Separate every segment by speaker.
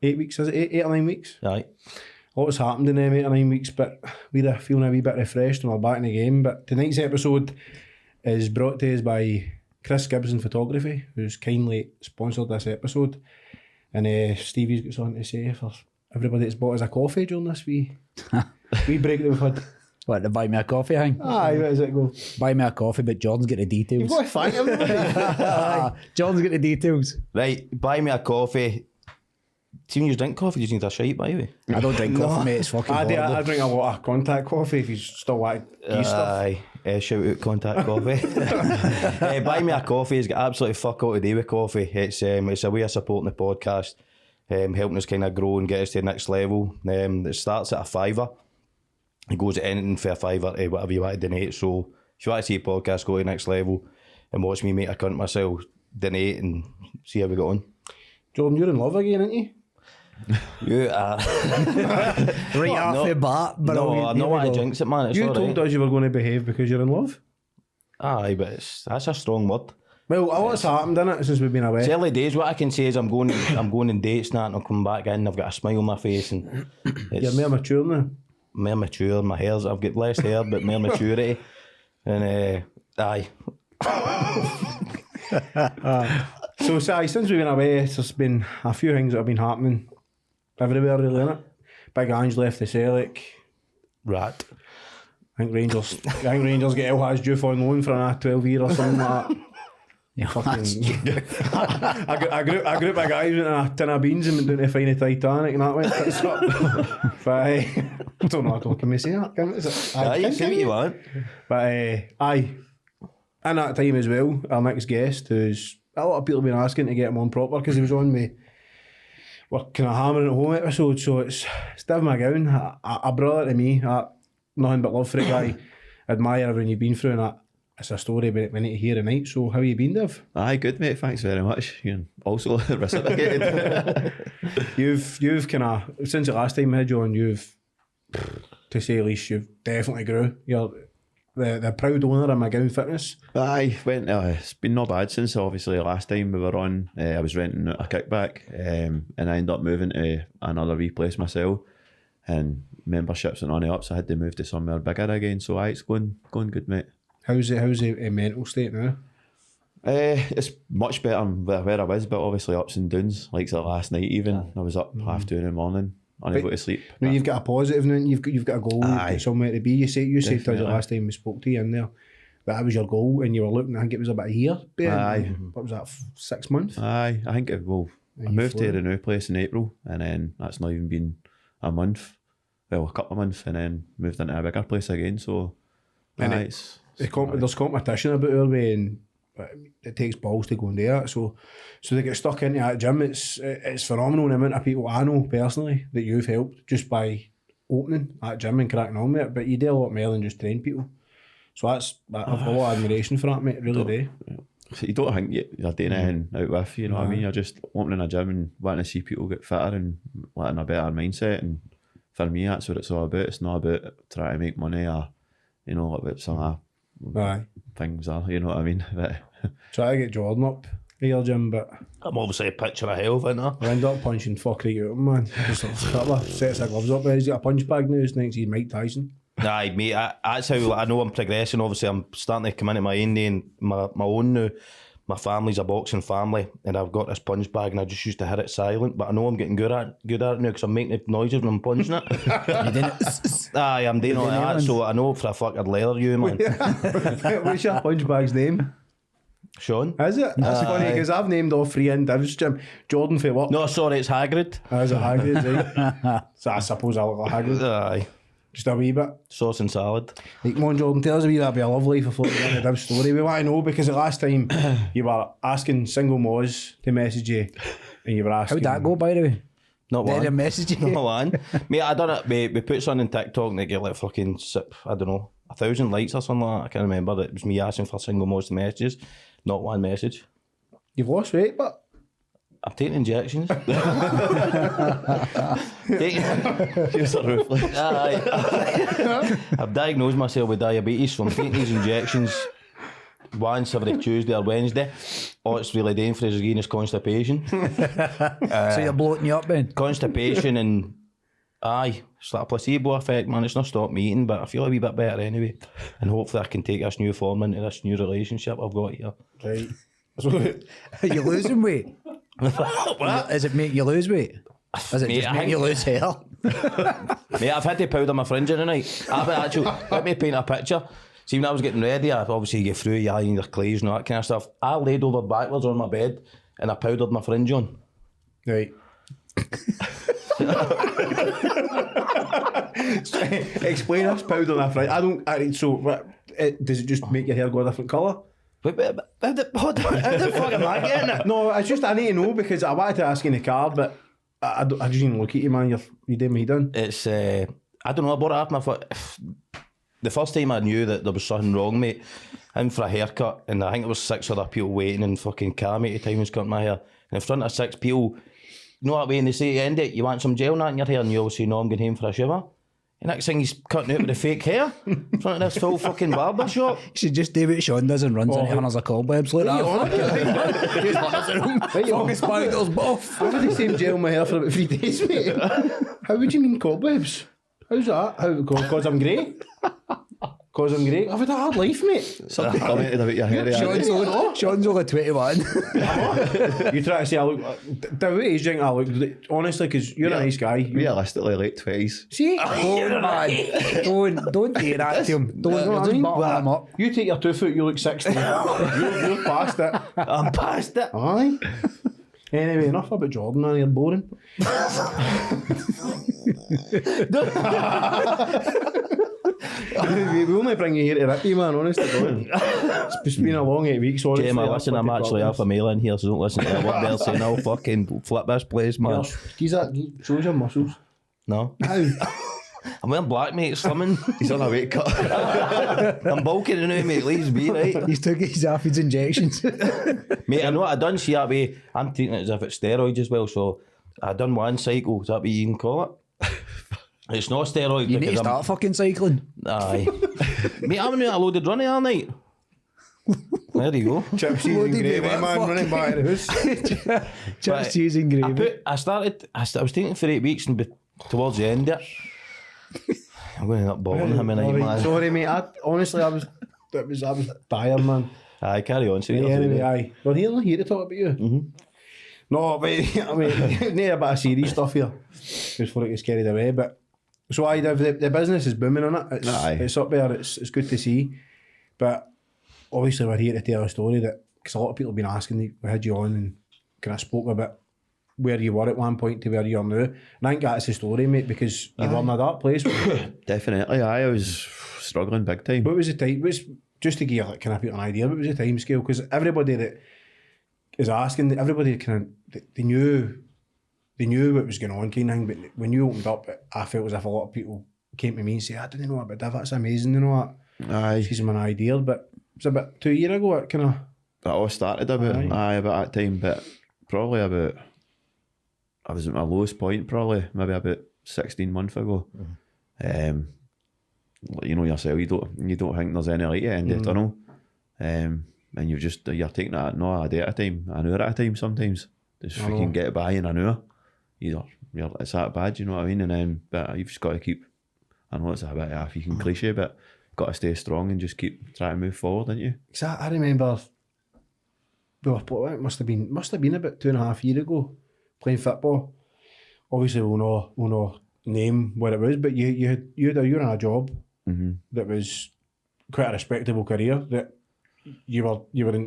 Speaker 1: 8 weeks, is it? 8 or 9 weeks?
Speaker 2: Aye.
Speaker 1: A lot's happened in them 8 or 9 weeks, but we're feeling a wee bit refreshed and we're back in the game. But tonight's episode is brought to us by Chris Gibson Photography, who's kindly sponsored this episode. And Stevie's got something to say for everybody that's bought us a coffee during this wee break that we've had.
Speaker 3: What, to buy me a coffee thing?
Speaker 1: Aye, what does it go?
Speaker 3: Buy me a coffee, but Jordan's got the details.
Speaker 1: You've got to thank everybody.
Speaker 3: Jordan's got the details.
Speaker 2: Right, buy me a coffee. See, when you drink coffee, you just need a shite, by the way.
Speaker 3: I don't drink coffee, mate. It's fucking
Speaker 1: I
Speaker 3: horrible.
Speaker 1: drink a lot of contact coffee if you still like stuff.
Speaker 2: Aye, shout out contact coffee. Buy me a coffee. It's got absolutely fuck all to do with coffee. It's a way of supporting the podcast, helping us kind of grow and get us to the next level. It starts at $5. It goes at anything for $5, whatever you want to donate. So if you want to see a podcast go to the next level and watch me make a cunt myself, donate and see how we go on.
Speaker 1: Jordan, you're in love again, aren't you?
Speaker 2: You are.
Speaker 3: Right off the bat. But
Speaker 2: No, I'm not want to jinx it, man. It's
Speaker 1: You
Speaker 2: all
Speaker 1: told
Speaker 2: right.
Speaker 1: us you were going to behave because you're in love.
Speaker 2: Aye, but that's a strong word.
Speaker 1: Well, a lot's happened, innit, since we've been away.
Speaker 2: It's early days. What I can say is I'm going on dates now and I'll come back in, I've got a smile on my face and
Speaker 1: You're more mature now.
Speaker 2: more mature. My hair's, I've got less hair but more maturity. And aye.
Speaker 1: So, since we've been away, there's been a few things that have been happening everywhere, really, innit? Big Ange left the Celtic.
Speaker 2: Rat.
Speaker 1: I think Rangers get El Hadj Diouf on loan for another 12 years or something like that. A group of guys went in a tin of beans and went down to find the Titanic and that went tits up. But I don't know, can we say that?
Speaker 2: Aye, say what you want.
Speaker 1: But aye, in that time as well, our next guest, who's a lot of people have been asking to get him on proper because he was on me. We're kind of hammering at home episode, so it's Div McGowan, a brother to me, nothing but love for the guy, admire everything you've been through, and it's a story we need to hear tonight. So how you been, Div?
Speaker 4: Aye, good mate, thanks very much. You also reciprocated.
Speaker 1: You've kind of, since the last time we had you on, you've, to say the least, you've definitely grew. You're the proud owner of McGowan Fitness.
Speaker 4: Aye, it's been not bad since obviously the last time we were on. I was renting a kickback and I ended up moving to another wee place myself, and memberships and on the up, so I had to move to somewhere bigger again. So aye, it's going good, mate.
Speaker 1: How's the mental state now?
Speaker 4: It's much better than where I was, but obviously ups and downs. Like the last night even, I was up 2:30 in the morning, unable to sleep.
Speaker 1: Now you've got a positive now, you've got a goal, you've got somewhere to be. You said to us the last time we spoke to you in there that was your goal, and you were looking, I think it was about a year.
Speaker 4: Aye.
Speaker 1: What was that, 6 months?
Speaker 4: Aye, I think I moved to the new place in April, and then that's not even been a month. Well, a couple of months, and then moved into a bigger place again. So,
Speaker 1: And
Speaker 4: aye,
Speaker 1: there's competition about our way, and it takes balls to go and do that. So they get stuck into that gym. It's phenomenal the amount of people I know personally that you've helped just by opening that gym and cracking on with it. But you do a lot more than just train people. So I've got a lot of admiration for that, mate. Really do.
Speaker 4: So you don't think you're doing anything out with, you know what I mean? You're just opening a gym and wanting to see people get fitter and letting a better mindset. And for me, that's what it's all about. It's not about trying to make money or, you know, about some things are, you know what I mean? But
Speaker 1: try to get Jordan up at your gym, but
Speaker 2: I'm obviously a picture of hell, isn't I?
Speaker 1: I end up punching fuck right out of him, man. Just a couple of sets of gloves up there. He's got a punch bag now. He thinks he's Mike Tyson.
Speaker 2: Aye, mate, that's how I know I'm progressing. Obviously, I'm starting to come into my own day and my own now. My family's a boxing family, and I've got this punch bag, and I just used to hit it silent. But I know I'm getting good at it now because I'm making the noises when I'm punching it.
Speaker 3: You doing it?
Speaker 2: Aye, I'm doing all that, so I know for a fuck I'd leather you, man.
Speaker 1: What's your punch bag's name?
Speaker 2: Sean?
Speaker 1: Is it? That's funny because I've named all three in Div's gym. Jordan for what?
Speaker 2: No, sorry, it's Hagrid.
Speaker 1: Is it Hagrid, right? So I suppose I look like Hagrid.
Speaker 2: Aye.
Speaker 1: Just a wee bit.
Speaker 2: Sauce and salad.
Speaker 1: Like, come on, Jordan, tell us a wee bit about your love life before we get into Div's story. We want to know because the last time you were asking single moz to message you and you were asking...
Speaker 3: How'd that go, by the way?
Speaker 2: Not
Speaker 3: Did
Speaker 2: one.
Speaker 3: they message you?
Speaker 2: Not one. Mate, I done it. We put something on TikTok and they get like fucking, I don't know, 1,000 likes or something like that. I can't remember. It was me asking for single moz messages. Not one message.
Speaker 1: You've lost weight, but...
Speaker 2: I'm taking injections.
Speaker 4: you're so ruthless.
Speaker 2: I've diagnosed myself with diabetes, so I'm taking these injections once every Tuesday or Wednesday. All it's really doing for us again is constipation.
Speaker 3: So you're bloating you up, Ben?
Speaker 2: Constipation and aye, it's like a placebo effect, man. It's not stopped me eating, but I feel a wee bit better anyway. And hopefully I can take this new form into this new relationship I've got here.
Speaker 1: Right.
Speaker 3: Are you losing weight?
Speaker 2: What?
Speaker 3: Is it make you lose weight? Is it
Speaker 2: Mate,
Speaker 3: just
Speaker 2: I
Speaker 3: make
Speaker 2: think-
Speaker 3: you lose hair?
Speaker 2: Mate, I've had to powder my fringe in the night. Let me paint a picture. See, when I was getting ready, I obviously get through your clays and all that kind of stuff. I laid over backwards on my bed and I powdered my fringe on.
Speaker 1: Right. Explain us powder on a fringe. So does it just make your hair go a different colour?
Speaker 2: How the fuck am I getting it?
Speaker 1: No, it's just I need to know because I wanted to ask you in the car, but I just didn't look at you, man. You did me done.
Speaker 2: It's, I don't know, I bought it off my foot. The first time I knew that there was something wrong, mate, in for a haircut, and I think there was 6 other people waiting in fucking car, mate, at the time I was cutting my hair. And in front of 6 people, you know what I mean, they say at the end of it, you want some gel in your hair, and you always say, no, I'm going home for a shower. And next thing he's cutting out with the fake hair in front of this full fucking barber shop.
Speaker 3: You should just do what Sean does and runs into hundreds of cobwebs like that. Just runs around, fucking spiders buff.
Speaker 1: I've had the same gel in my hair for about 3 days, mate. How would you mean cobwebs? How's that? Because I'm grey? Because I'm grey? I've had a hard life, mate.
Speaker 4: Somebody commented about your hair.
Speaker 3: Sean's only 21.
Speaker 1: You try to say I look... The way age think I look... Honestly, because you're a nice guy.
Speaker 4: Realistically, late 20s.
Speaker 1: See?
Speaker 3: Don't, man. Don't do that to him. Don't just butter him up.
Speaker 1: You take your 2 foot, you look 60. you're past it.
Speaker 2: I'm past it.
Speaker 1: Aye. Anyway, enough about Jordan, man. You're boring. We only bring you here to Ricky, man, honest to God. It's been a long 8 weeks, honestly.
Speaker 2: Gemma, listen, I'm actually alpha male in here, so don't listen to what they're saying. I'll fucking flip this place, man.
Speaker 1: Shows your muscles.
Speaker 2: No.
Speaker 1: How?
Speaker 2: I'm wearing black, mate, slimming.
Speaker 4: He's on a weight cut.
Speaker 2: I'm bulking now, mate, leaves me, right?
Speaker 3: He's took his Aphids injections.
Speaker 2: Mate, I know what I done, see that way, I'm treating it as if it's steroids as well, so I done one cycle, is that what you can call it? It's not steroids.
Speaker 3: You need to start fucking cycling.
Speaker 2: Aye. Mate, I'm doing a loaded running all night. There you go.
Speaker 1: Chips, cheese and gravy, man, running back to the house.
Speaker 3: Chips, cheese and gravy.
Speaker 2: I was taking it for 8 weeks and towards the end of it, I'm going to end up balling him in night, man.
Speaker 1: Sorry, mate. Honestly, I was tired, man.
Speaker 2: Aye, carry on. So
Speaker 1: Anyway, aye. We're here to talk about you.
Speaker 2: Mm-hmm.
Speaker 1: No, but I mean, need a bit of serious stuff here before it gets carried away. But so aye, the business is booming on it. It's up there. It's good to see. But obviously, we're here to tell a story that because a lot of people have been asking. We had you on and kind of spoke a bit where you were at one point to where you are now. And I think that's the story, mate, because you were in a dark place.
Speaker 4: Definitely, I was struggling big time.
Speaker 1: What was the time? Just to give like kind of people an idea. What was the time scale? Because everybody that is asking, everybody kind of they knew what was going on, kind of thing. But when you opened up, I felt as if a lot of people came to me and said, "I didn't know about Div. That's amazing, you know what?
Speaker 4: Aye,
Speaker 1: Gives them an idea." But it was about 2 years ago. It kind of
Speaker 4: that all started about that time, but probably about I was at my lowest point, probably maybe about 16 months ago. You know yourself, you don't think there's any light at the end of the tunnel, and you're taking that not a day at a time, an hour at a time sometimes. Just freaking get by in an hour. It's that bad, you know what I mean? And then, but you've just got to keep. I know it's a bit of a freaking cliche, but got to stay strong and just keep trying to move forward, don't you?
Speaker 1: Cause I remember. Well, it must have been about 2.5 years ago, playing football. Obviously, we'll not name what it was, but you were in a job that was quite a respectable career that you were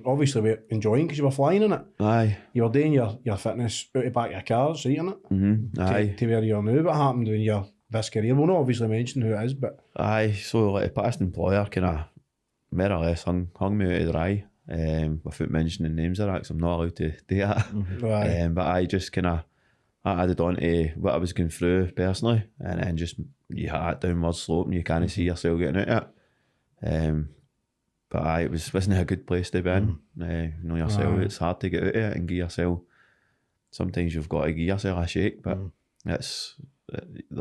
Speaker 1: obviously enjoying because you were flying in it.
Speaker 4: Aye.
Speaker 1: You were doing your fitness out the back of your cars, right in it.
Speaker 4: Aye.
Speaker 1: To where you are now. What happened when this career? We'll not obviously mention who it is, but
Speaker 4: Aye. So like a past employer kind of more or less hung me out to dry. Without mentioning names of that, because I'm not allowed to do that. But I just kind of added on to what I was going through personally, and then just you had that downward slope and you kind of see yourself getting out of it. But it wasn't a good place to be in. You know yourself, it's hard to get out of it and give yourself. Sometimes you've got to give yourself a shake, but there's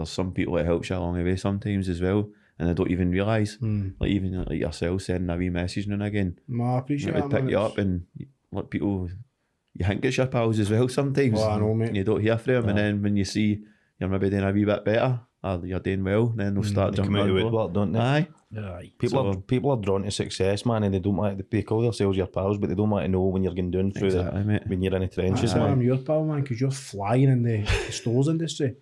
Speaker 4: some people that helps you along the way sometimes as well, and they don't even realise. Like even like yourself sending a wee message now and again.
Speaker 1: I appreciate
Speaker 4: It
Speaker 1: that,
Speaker 4: would pick
Speaker 1: man.
Speaker 4: you up, and like people, you think it's your pals as well sometimes.
Speaker 1: Oh, I know, mate.
Speaker 4: And you don't hear from them, and then when you see you're maybe doing a wee bit better, or you're doing well, then they'll start
Speaker 2: They
Speaker 4: jumping
Speaker 2: come out
Speaker 4: on
Speaker 2: of
Speaker 4: board.
Speaker 2: woodwork, don't they?
Speaker 4: Aye.
Speaker 3: Aye.
Speaker 2: People are drawn to success, man, and they don't want they call themselves your pals, but they don't want to know when you're going down through
Speaker 4: Exactly, mate.
Speaker 2: when you're in the trenches,
Speaker 1: That's why
Speaker 2: man.
Speaker 1: I'm your pal, man, because you're flying in the stores industry.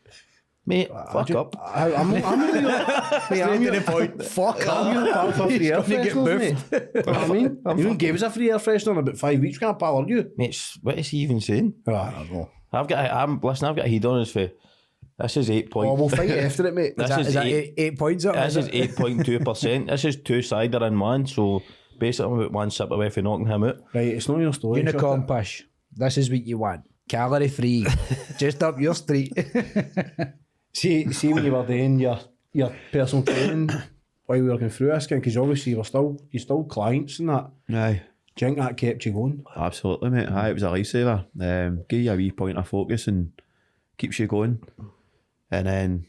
Speaker 2: Mate, fuck up.
Speaker 1: I'm really your, mate, I'm your point. Fuck, I'm your pal for free air fresheners, mate. You know what I mean? You don't give us a free air freshener in about 5 weeks. We can't pal, are you?
Speaker 2: Mate, what is he even saying?
Speaker 1: I don't know.
Speaker 2: I've got a heat on us for this is 8
Speaker 1: Oh,
Speaker 2: point.
Speaker 1: we'll fight after it, mate.
Speaker 2: This
Speaker 3: Is that 8 points up?
Speaker 2: This is 8.2%. This is 2-cider in one, so basically I'm about one sip away from knocking him out.
Speaker 1: Right, it's not your story.
Speaker 3: Unicorn push. This is what you want. Calorie free. Just up your street.
Speaker 1: See when you were doing your personal training while we were going through this, because obviously you're still clients and that.
Speaker 4: Aye.
Speaker 1: Do you think that kept you going?
Speaker 4: Absolutely, mate. Aye, it was a lifesaver. Give you a wee point of focus and keeps you going. And then,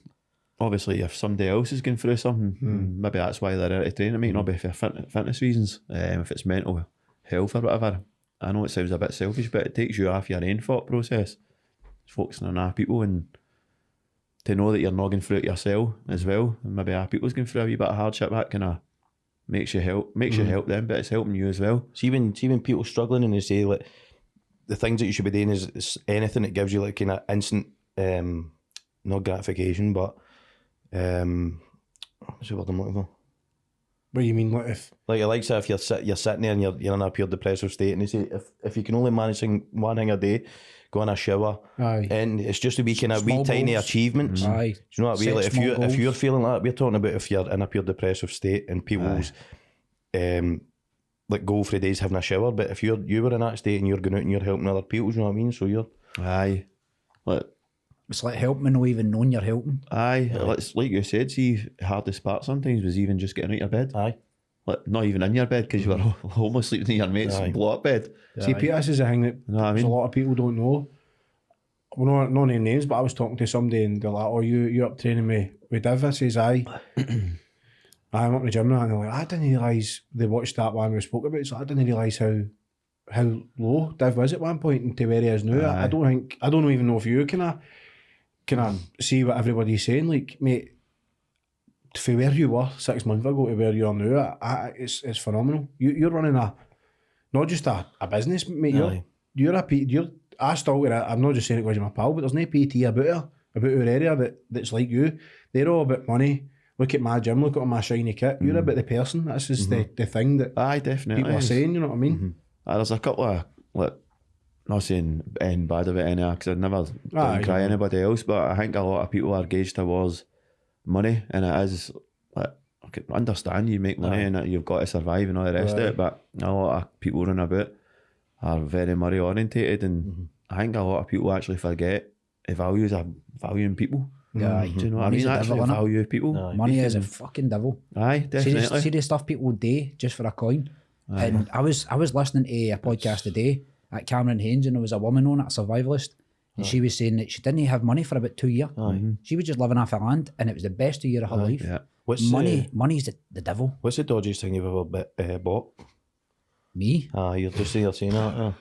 Speaker 4: obviously, if somebody else is going through something, maybe that's why they're out of training. It might not be for fitness reasons. If it's mental health or whatever. I know it sounds a bit selfish, but it takes you off your own thought process. Focusing on other people and to know that you're not going through it yourself as well. And maybe other people's going through a wee bit of hardship, that kind of makes you help them, but it's helping you as well.
Speaker 2: See when people struggling and they say like the things that you should be doing is anything that gives you like kind of instant not gratification, but what's the word I'm looking for?
Speaker 1: What do you mean,
Speaker 2: Like say if you're sitting there and you're in a pure depressive state, and they say if you can only manage one thing a day, go in a shower,
Speaker 1: Aye.
Speaker 2: and it's just a wee kind of
Speaker 3: Small
Speaker 2: wee tiny
Speaker 3: goals.
Speaker 2: achievements.
Speaker 3: Aye.
Speaker 2: Do you know what I mean?
Speaker 3: Set
Speaker 2: Like
Speaker 3: small
Speaker 2: if
Speaker 3: goals.
Speaker 2: you're feeling like that, we're talking about if you're in a pure depressive state and people's like goal for the day is having a shower, but if you were in that state and you're going out and you're helping other people, do you know what I mean? So you're
Speaker 4: Aye.
Speaker 3: It's like helping and not even knowing you're helping.
Speaker 4: Aye. It's like you said, see, the hardest part sometimes was even just getting out of bed.
Speaker 2: aye.
Speaker 4: Like, not even in your bed because you were almost sleeping in your mate's
Speaker 2: Aye.
Speaker 4: blow-up bed.
Speaker 1: See, Peter, this is a thing that
Speaker 4: You know what I
Speaker 1: there's
Speaker 4: mean?
Speaker 1: a lot of people don't know. Well, no name names, but I was talking to somebody and they're like, "Oh, you're up training with Div?" I says, "Aye." I'm up in the gym now, and they're like, "I didn't realise they watched that one we spoke about." So I didn't realise how low Div was at one point and to where he is now. I don't even know if you can see what everybody's saying. Like, mate, for where you were 6 months ago to where you are now, it's phenomenal. You're running not just a business, mate.
Speaker 2: Aye.
Speaker 1: I still get it. I'm not just saying it because you're my pal, but there's no PT about our area that's like you. They're all about money. Look at my gym, look at my shiny kit. You're about the person. That's just the thing that
Speaker 4: Aye, definitely.
Speaker 1: people are saying, you know what I mean?
Speaker 4: There's a couple of, like, not saying anything bad about any, because I'd never
Speaker 1: Aye,
Speaker 4: cry
Speaker 1: yeah.
Speaker 4: anybody else, but I think a lot of people are gauged towards money, and it is, like, I can understand you make money and that you've got to survive and all the rest of it, but a lot of people run about are very money orientated, and I think a lot of people actually forget the values of valuing people.
Speaker 3: Yeah,
Speaker 4: Do you know what I
Speaker 3: Money's
Speaker 4: mean?
Speaker 3: a
Speaker 4: Actually
Speaker 3: devil, innit?
Speaker 4: value people.
Speaker 2: Aye.
Speaker 3: Money is a fucking devil.
Speaker 4: Aye, definitely.
Speaker 3: See the stuff people do just for a coin. And I was listening to a podcast today at Cameron Haynes, and there was a woman on it, a survivalist, and she was saying that she didn't have money for about 2 years. She was just living off her land, and it was the best 2 years of her life.
Speaker 4: Yeah.
Speaker 3: Money's the devil.
Speaker 2: What's the dodgiest thing you've ever bought?
Speaker 3: Me?
Speaker 2: You're saying that.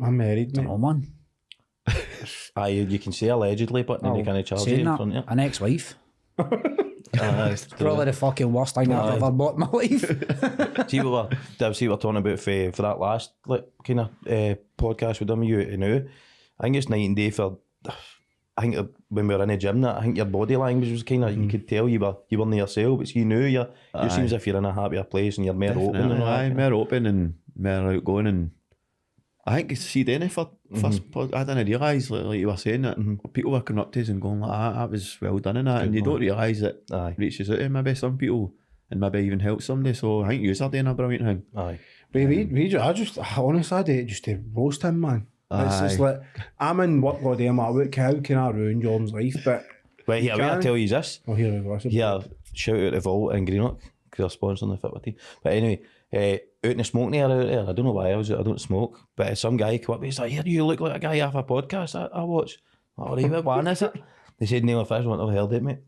Speaker 1: I'm married, mate.
Speaker 3: No man.
Speaker 2: You can say allegedly, but then you can't charge you
Speaker 3: Saying
Speaker 2: in
Speaker 3: that,
Speaker 2: front of
Speaker 3: an ex-wife.
Speaker 2: you.
Speaker 3: Probably the fucking worst thing I've ever bought in my life.
Speaker 2: See what we're talking about for that last kind of podcast with them, you and now. I think it's night and day for. I think when we were in the gym, I think your body language was kind of you could tell you weren't yourself, but you knew you seems as if you're in a happier place and you're more open. And all
Speaker 4: Aye,
Speaker 2: that.
Speaker 4: more open and more outgoing, and I think see Denny first I didn't realise like you were saying that people were coming up to us and going like that was well done in that, and you don't realise that reaches out to maybe some people and maybe even helps somebody. So I think you are doing a brilliant thing.
Speaker 2: Aye.
Speaker 1: But honestly, I do it just to roast him, man. It's like, I'm in work all day, I'm like, how can I ruin Jordan's life? But
Speaker 2: Right, here, I tell you this.
Speaker 1: oh, here we go.
Speaker 2: Yeah, shout out to Vault in Greenock because they're sponsoring the Fit With Tea. But anyway, out in the smoking area out there, I don't know why I don't smoke, but some guy came up and he's like, "Here, you look like a guy off a podcast I watch." Oh, right, what one is it? They said Neil Fish, I wouldn't have heard it, mate.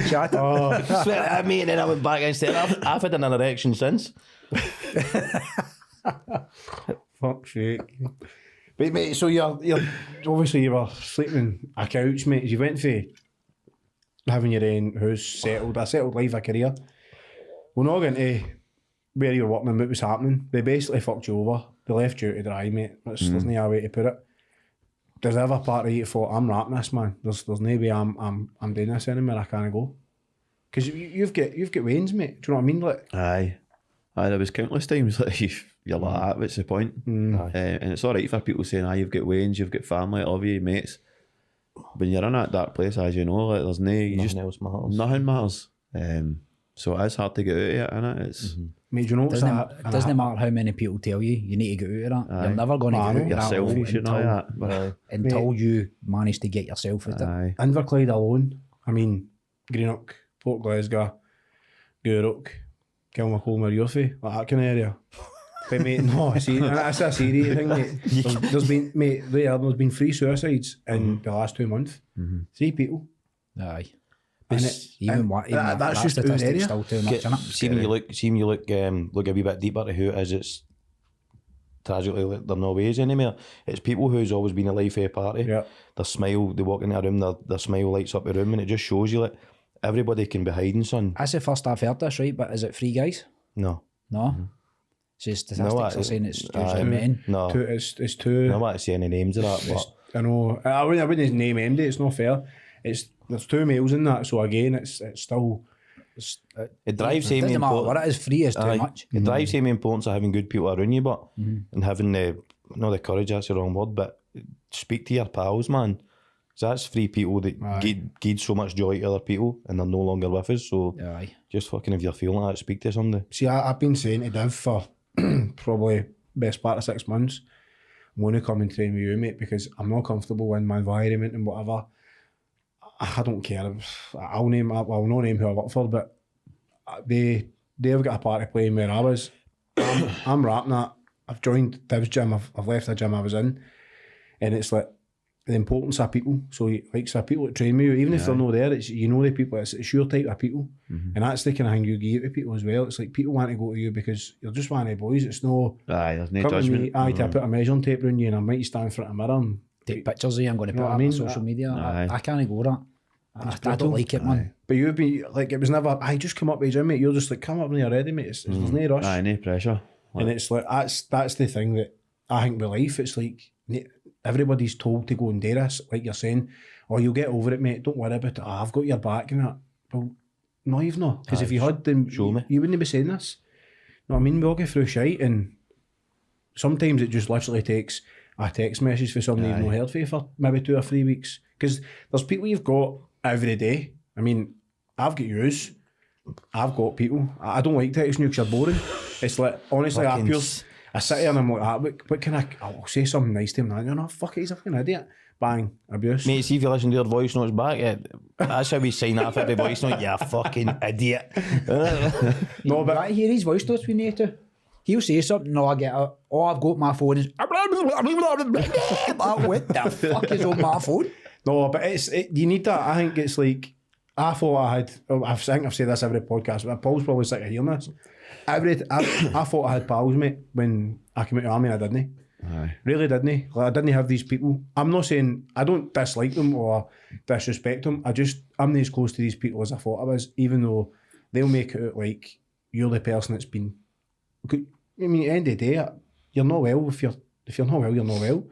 Speaker 3: Shut up.
Speaker 2: Swear at me, and then I went back instead. I've had an erection since.
Speaker 1: Fuck's sake. But mate, so you're obviously you were sleeping on a couch, mate. You went for having your own house, a settled life, a career. We're not going to where you're working and what was happening. They basically fucked you over. They left you to dry, mate. There's no other way to put it. There's ever part of you that thought, I'm wrapping this, man. There's no way I'm doing this anymore. I can't go. Because you've got wains, mate. Do you know what I mean? Like,
Speaker 4: Aye, there was countless times like you're like that. What's the point? And it's all right for people saying, you've got wains, you've got family, love you, mates. When you're in that dark place, as you know, like there's
Speaker 2: Nothing else matters.
Speaker 4: Nothing matters. So it is hard to get out of it, innit? It's
Speaker 1: mate, do you know what's that?
Speaker 3: It doesn't matter how many people tell you need to get out of that. You're never going to get out of
Speaker 4: you're
Speaker 3: that
Speaker 4: selfish, you know
Speaker 3: until,
Speaker 4: that. But
Speaker 3: until you manage to get yourself out of it.
Speaker 4: aye,
Speaker 1: Inverclyde alone, I mean, Greenock, Port Glasgow, Gourock, Kilmacombe, Yorfie, like that kind of area. But mate, no, see, that's a serious thing, mate. There's been, mate, there's been 3 suicides in the last 2 months. 3 people.
Speaker 3: Aye.
Speaker 1: And
Speaker 3: That's
Speaker 1: just our area.
Speaker 3: still too much, innit?
Speaker 2: See when you look a wee bit deeper to who it is, it's tragically like they're no ways anymore. It's people who's always been a life of a party.
Speaker 1: Yeah.
Speaker 2: Their smile, they walk into a room, their smile lights up the room, and it just shows you like everybody can be hiding, son.
Speaker 3: That's the first I've heard this, right? But is it 3 guys?
Speaker 2: No.
Speaker 3: No. So statistics are saying it's usually men.
Speaker 2: No.
Speaker 1: It's
Speaker 2: I
Speaker 1: 2.
Speaker 2: don't want to say any names of that, but
Speaker 1: I know. I wouldn't name MD. It's not fair. There's 2 males in that. So again, it's still.
Speaker 2: it drives
Speaker 3: It
Speaker 2: home the
Speaker 3: doesn't matter what
Speaker 2: importance.
Speaker 3: it is, 3 is too much.
Speaker 2: It drives home the importance of having good people around you, but and having not the courage, that's the wrong word, but speak to your pals, man. So that's 3 people that gave so much joy to other people, and they're no longer with us. So
Speaker 3: Aye.
Speaker 2: just fucking, if you're feeling like that, speak to somebody.
Speaker 1: See, I've been saying to Div for probably best part of 6 months, I'm going to come and train with you, mate, because I'm not comfortable in my environment and whatever. I don't care. I'll not name who I work for, but they've got a part to play in where I was. I'm rapping that. I've joined Div's gym. I've left the gym I was in, and it's like the importance of people. So people that train with you, even if they're not there, it's the people. It's your type of people, and that's the kind of thing you give to people as well. It's like people want to go to you because you're just one of the boys. It's no
Speaker 4: there's no
Speaker 1: come to
Speaker 4: judgment.
Speaker 1: me. I put a measuring tape around you, and I might stand in front of a mirror and
Speaker 3: Take pictures of you, I'm going to put
Speaker 1: what
Speaker 3: it
Speaker 1: I
Speaker 3: on
Speaker 1: mean?
Speaker 3: social media.
Speaker 4: Aye.
Speaker 3: I can't go that. I don't like it, man.
Speaker 1: But you've been like, it was never, I just come up with the gym, mate. You're just like, come up when you're ready, mate. There's no rush.
Speaker 4: No pressure.
Speaker 1: And it's like, that's the thing that I think with life, it's like, everybody's told to go and do this, like you're saying, you'll get over it, mate. Don't worry about it. I've got your back and that. Well, no, you've not. Because if you had, then
Speaker 2: show me.
Speaker 1: You wouldn't be saying this. You know what I mean? We all go through shite, and sometimes it just literally takes a text message for somebody you've not heard from for maybe 2 or 3 weeks. Because there's people you've got every day. I mean, I've got yous. I've got people. I don't like texting you because you're boring. It's like, honestly, I sit here and I'm like, what can I'll say something nice to him. And no, fuck it, he's a fucking idiot. Bang, abuse.
Speaker 2: Mate, see if you listen to your voice notes back, that's how we sign off every voice note. You fucking idiot.
Speaker 3: No, but I hear his voice notes we need to. He'll say something, no, I get it. Oh, I've got my phone. What the fuck is on my phone?
Speaker 1: No, but you need that. I think it's like, I thought I think I've said this every podcast, but Paul's probably sick of hearing this. I thought I had pals, mate, when I came out of the army, and I didn't.
Speaker 4: Aye.
Speaker 1: Really didn't. Like, I didn't have these people. I'm not saying I don't dislike them or disrespect them. I'm not as close to these people as I thought I was, even though they'll make it out like you're the person that's been. I mean, at the end of the day, you're not well. If you're not well, you're not well,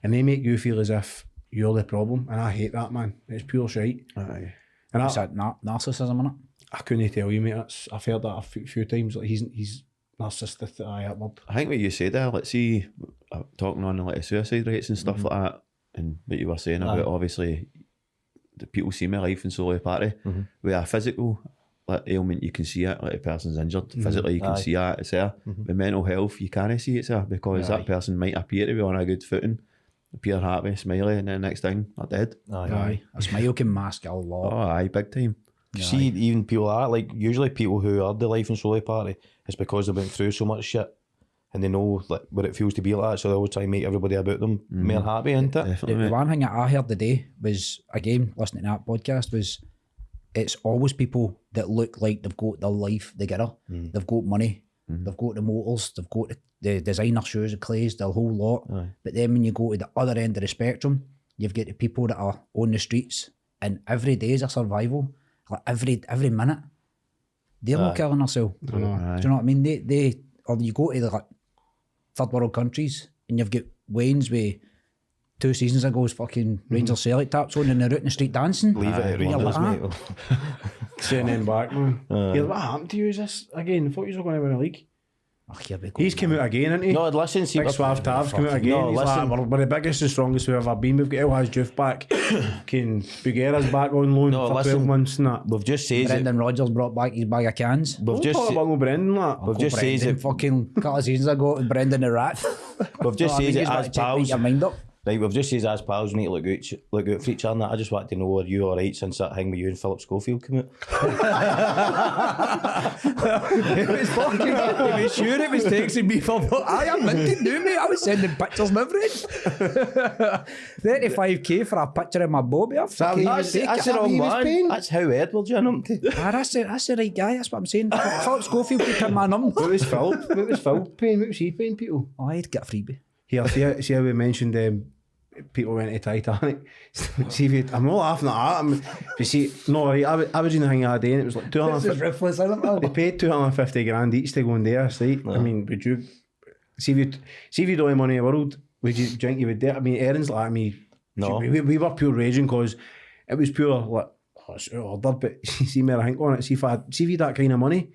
Speaker 1: and they make you feel as if you're the problem, and I hate that, man. It's pure shite.
Speaker 4: Aye.
Speaker 1: And
Speaker 3: It's that narcissism, innit?
Speaker 1: I couldn't tell you, mate. I've heard that a few times. Like he's narcissistic. That word.
Speaker 4: I think what you said there, let's see, talking on like suicide rates and stuff like that, and what you were saying about obviously the people see my life in solely party with a physical like ailment, you can see it, like a person's injured physically, you can see it, it's there. With mental health, you can't see it's there because that person might appear to be on a good footing, appear happy, smiley, and then next thing they're dead.
Speaker 3: Aye. A smile can mask a lot.
Speaker 4: Oh, aye, big time.
Speaker 2: See, even people like that, like usually people who are the life and soul party, it's because they went through so much shit and they know like what it feels to be like that, so they always try and make everybody about them more happy, isn't it?
Speaker 4: Definitely,
Speaker 3: The
Speaker 4: mate.
Speaker 3: one thing that I heard today was, again, listening to that podcast, was it's always people that look like they've got their life together. They've got money, they've got the motors, they've got the designer shoes, the clays, the whole lot. But then when you go to the other end of the spectrum, you've got the people that are on the streets, and every day is a survival. Like every minute, they're not killing themselves. Do you know what I mean? They or you go to the like third world countries, and you've got Wayne's with 2 seasons ago's fucking Rangers Celtic taps on, and they're out in the street dancing.
Speaker 2: Leave it at
Speaker 3: You're
Speaker 2: Rangers,
Speaker 3: like,
Speaker 2: mate.
Speaker 1: Saying then back, man. What happened to you? Is this again? I thought you were going to win a league.
Speaker 3: "Oh, here we go,
Speaker 1: He's come out again, isn't he?
Speaker 2: No, listen, see,
Speaker 1: Big Suave Tav's come out again.
Speaker 2: No,
Speaker 1: He's
Speaker 2: listen.
Speaker 1: like, we're the biggest and strongest we've ever been. We've got El Juve back. Ken Buguera's back on loan
Speaker 2: No,
Speaker 1: for 12
Speaker 2: listen.
Speaker 1: months and that.
Speaker 2: We've just said it.
Speaker 3: Brendan Rodgers brought back his bag of cans.
Speaker 2: We've
Speaker 1: Don't
Speaker 2: just
Speaker 1: talk
Speaker 2: said
Speaker 1: about no Brendan, that.
Speaker 2: we've just said
Speaker 3: Brendan
Speaker 2: it.
Speaker 3: fucking couple of seasons ago, Brendan the Rat.
Speaker 2: We've just said it as pals.
Speaker 3: Your mind up.
Speaker 2: Right, we've just said as pals, we need to look out for each other. And that. I just want to know, are you all right since that thing with you and Philip Schofield came out?
Speaker 3: It was fucking. He was sure it was texting me for. I admitted, no mate. I was sending pictures and everything. 35k for a picture of my Bobby.
Speaker 2: That's the wrong one. That's how Edward you up to.
Speaker 3: That's the right guy. That's what I'm saying. Philip Schofield took in my number.
Speaker 1: What was Phil? What was Phil paying? What was he paying people?
Speaker 3: Oh, I'd get a freebie.
Speaker 1: Here, see how we mentioned people went to Titanic. See if you, I'm not laughing at that. But see, no, right, I was in the thing the other day and it was like 250.
Speaker 3: Ruthless, isn't it?
Speaker 1: They paid 250 grand each to go in there. Right? I mean, would you see if you don't have money in the world? Would you think you would do it? I mean, Erin's like me.
Speaker 2: No.
Speaker 1: We were pure raging because it was pure like, oh, it's out of order. But see me, I think on it. See if you had that kind of money.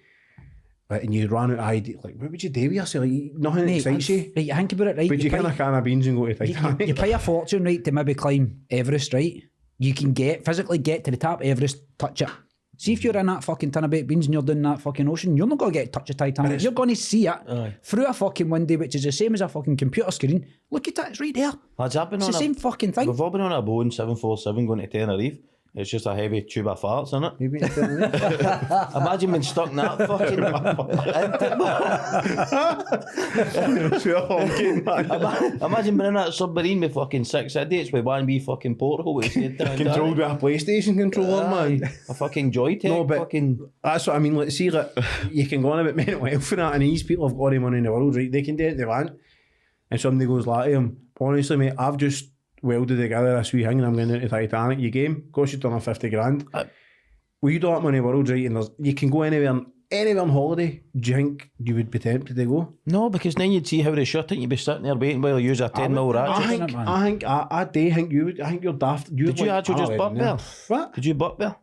Speaker 1: And you ran out of ID, like, what would you do with yourself? Like, nothing
Speaker 3: Mate,
Speaker 1: excites you.
Speaker 3: Right, you think about it, right?
Speaker 1: Would you get a can of beans and go to Titanic?
Speaker 3: You pay a fortune, right, to maybe climb Everest, right? You can physically get to the top of Everest, touch it. See if you're in that fucking tin of baked beans and you're down that fucking ocean, you're not going to get to touch a Titanic. You're going to see it through a fucking window, which is the same as a fucking computer screen. Look at that, it's right there.
Speaker 2: Lads, I've been
Speaker 3: It's
Speaker 2: on
Speaker 3: the same fucking thing.
Speaker 2: We've all been on a Boeing 747 going to Tenerife. It's just a heavy tube of farts, isn't it?
Speaker 1: Maybe it's down there.
Speaker 2: Imagine being stuck in that fucking. Imagine being in that submarine with fucking 6 idiots with one wee fucking porthole.
Speaker 1: Controlled with a PlayStation controller, man.
Speaker 2: A fucking Joytech.
Speaker 1: No, but
Speaker 2: fucking.
Speaker 1: that's what I mean. Like, see, like, you can go on about mental health and that, and these people have got all the money in the world, right? They can do it, they want. And somebody goes like to him, honestly, mate, I've just welded together this wee thing and I'm going out to Titanic. You game? Cost you 50 grand. Well, you don't have money in the world, right? And you can go anywhere on holiday. Do you think you would be tempted to go?
Speaker 2: No, because then you'd see how they shut it. You'd be sitting there waiting while you use a 10 mil ratchet.
Speaker 1: I do think you would. I think you're daft.
Speaker 2: Did you actually just burp there?
Speaker 1: What?
Speaker 2: Did you burp there?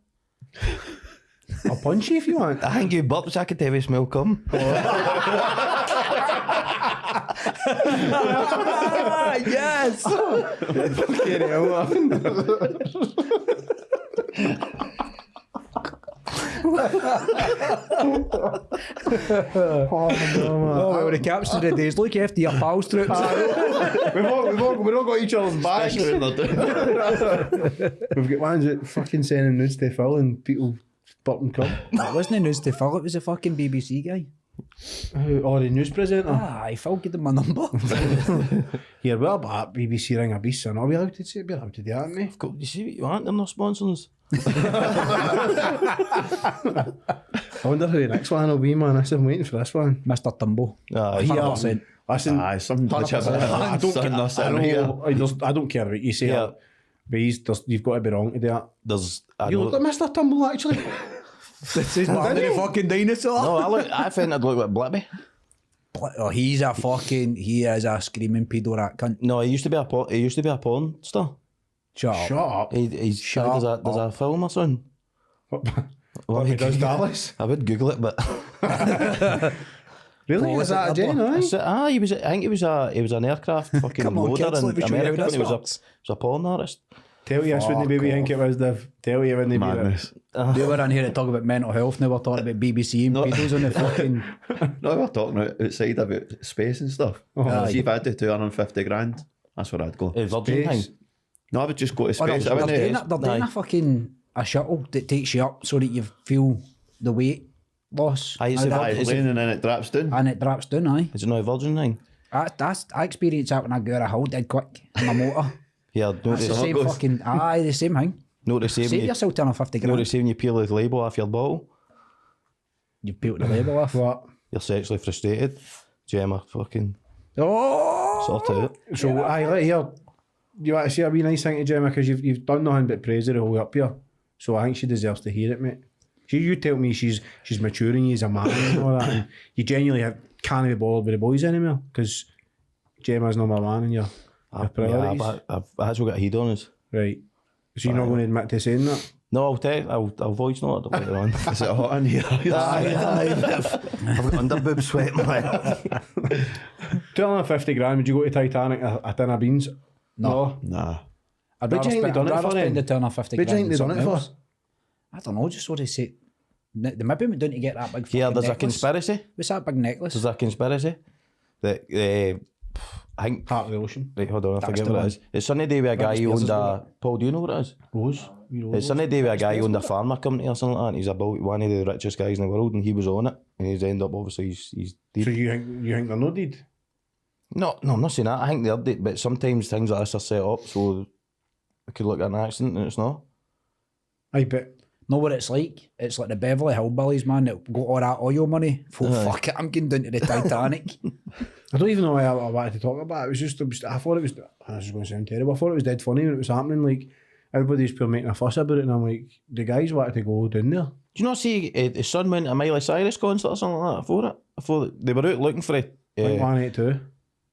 Speaker 1: I'll punch you if you want.
Speaker 2: I think you burped so I could heavy smell come.
Speaker 3: Yes!
Speaker 1: Fucking hell,
Speaker 3: Oh, we would have captured the days. Look after your pals, troops.
Speaker 1: We've all got each other's backs. We've got ones that fucking sending nudes to Phil and people burping cum.
Speaker 3: It wasn't news to Phil, it was a fucking BBC guy.
Speaker 1: Or the news presenter.
Speaker 3: Phil gave him my number.
Speaker 1: Here, well, but BBC ring a beast, so are we allowed to say be allowed to do that, aren't we?
Speaker 2: You see what you want? They're not sponsoring us.
Speaker 1: I wonder who the next one will be, man. I'm waiting for this one.
Speaker 3: Mr. Tumbo.
Speaker 2: Aye.
Speaker 3: 100%.
Speaker 1: Listen,
Speaker 4: Some glitch about
Speaker 1: I don't care. I don't care what you say.
Speaker 2: Yeah.
Speaker 1: But you've got to be wrong to do that.
Speaker 2: There's. I
Speaker 1: You
Speaker 2: know-
Speaker 1: look like Mr. Tumble, actually.
Speaker 3: This is part of the fucking dinosaur.
Speaker 2: No, I think I'd look like Blippy.
Speaker 3: Oh, he is a screaming pedo rat cunt.
Speaker 2: No, he used to be a porn star.
Speaker 3: Shut up.
Speaker 1: Shut up.
Speaker 2: There's a film or something.
Speaker 1: What he does Dallas?
Speaker 2: I would Google it, but
Speaker 1: Really?
Speaker 3: Oh,
Speaker 1: Is that a
Speaker 3: it
Speaker 1: Jen, aye?
Speaker 2: he was. I think he was an aircraft fucking
Speaker 3: Come on,
Speaker 2: loader
Speaker 3: kids,
Speaker 2: in
Speaker 3: let me show you how
Speaker 2: America.
Speaker 3: this
Speaker 2: And he
Speaker 3: works.
Speaker 2: was a porn artist.
Speaker 1: Tell you, this wouldn't be what you think it was, Div. Tell you, wouldn't it be
Speaker 4: madness.
Speaker 3: They were in here to talk about mental health, now we're talking about BBC and pedos on the fucking...
Speaker 4: No, we're talking outside about space and stuff. See if I had to 250 grand, that's where I'd go.
Speaker 2: Virgin
Speaker 1: Space.
Speaker 2: thing.
Speaker 4: No, I would just go to
Speaker 3: Oh,
Speaker 4: space. I
Speaker 3: they're
Speaker 4: wouldn't.
Speaker 3: doing a fucking a shuttle that takes you up so that you feel the weight loss.
Speaker 2: Aye, it's
Speaker 3: Aye,
Speaker 2: a
Speaker 3: that-
Speaker 2: Virgin-
Speaker 4: It's playing and then it drops down.
Speaker 3: and it drops down, aye.
Speaker 2: Is it not a Virgin thing?
Speaker 3: I experienced that when I got a hill dead quick in my motor.
Speaker 2: Yeah,
Speaker 3: It's the same
Speaker 4: goes.
Speaker 3: fucking, the same thing.
Speaker 2: not the same.
Speaker 3: Save yourself 10 or 50
Speaker 2: Not the
Speaker 3: grand.
Speaker 2: same. You peel the label off your bottle.
Speaker 3: You peeled the label off.
Speaker 1: What?
Speaker 2: You're sexually frustrated. Gemma, fucking
Speaker 3: Oh!
Speaker 2: sort it out.
Speaker 1: So, aye, let here. You want to say a wee nice thing to Gemma because you've done nothing but praise her the whole way up here. So I think she deserves to hear it, mate. You tell me she's maturing you as a man and all that, and you genuinely can't be bothered with the boys anymore because Gemma's number one in your
Speaker 2: Yeah,
Speaker 1: priorities.
Speaker 2: but I've actually got a heat on us.
Speaker 1: Right. So you're not going to admit to saying that?
Speaker 2: No, I'll voice note it later on.
Speaker 4: Is it hot in here?
Speaker 2: I've got underboob sweating. Like.
Speaker 1: 250 grand, would you go to Titanic a tin of beans? No.
Speaker 4: Nah.
Speaker 3: I'd
Speaker 1: What do you think they done it for
Speaker 3: spend
Speaker 1: then?
Speaker 3: the 250
Speaker 1: What do you think
Speaker 3: grand
Speaker 1: they
Speaker 3: on
Speaker 1: done it
Speaker 3: something
Speaker 1: for?
Speaker 3: else. I don't know, just what they say. They maybe went down to get that big
Speaker 2: Here,
Speaker 3: fucking
Speaker 2: there's a
Speaker 3: necklace.
Speaker 2: conspiracy.
Speaker 3: What's that big necklace?
Speaker 2: There's a conspiracy that I think.
Speaker 1: Heart of the ocean.
Speaker 2: Right, hold on, I
Speaker 3: That's
Speaker 2: forget
Speaker 3: the
Speaker 2: what
Speaker 3: one.
Speaker 2: it is. It's Sunday day with a guy
Speaker 3: Britney
Speaker 2: who
Speaker 3: Spears
Speaker 2: owned
Speaker 3: has
Speaker 2: a. Paul, do you know what it is?
Speaker 1: Rose?
Speaker 2: It's Sunday day with a guy who owned a pharma company or something like that. And he's about one of the richest guys in the world, and he was on it. And he's ended up obviously he's dead.
Speaker 1: So you think they're not dead?
Speaker 2: No, I'm not saying that. I think they're dead, but sometimes things like this are set up so it could look like an accident and it's not.
Speaker 1: Aye, but
Speaker 3: Know what it's like? It's like the Beverly Hillbillies, man, that got all that oil money. Fuck it, I'm getting down to the Titanic.
Speaker 1: I don't even know why I wanted to talk about it. It was I thought it was, this is going to sound terrible, I thought it was dead funny when it was happening. Like, everybody's still making a fuss about it, and I'm like, the guys wanted to go down there.
Speaker 2: Do you not see his son went to a Miley Cyrus concert or something like that for it? I thought they were out looking for it.
Speaker 1: Blink 182.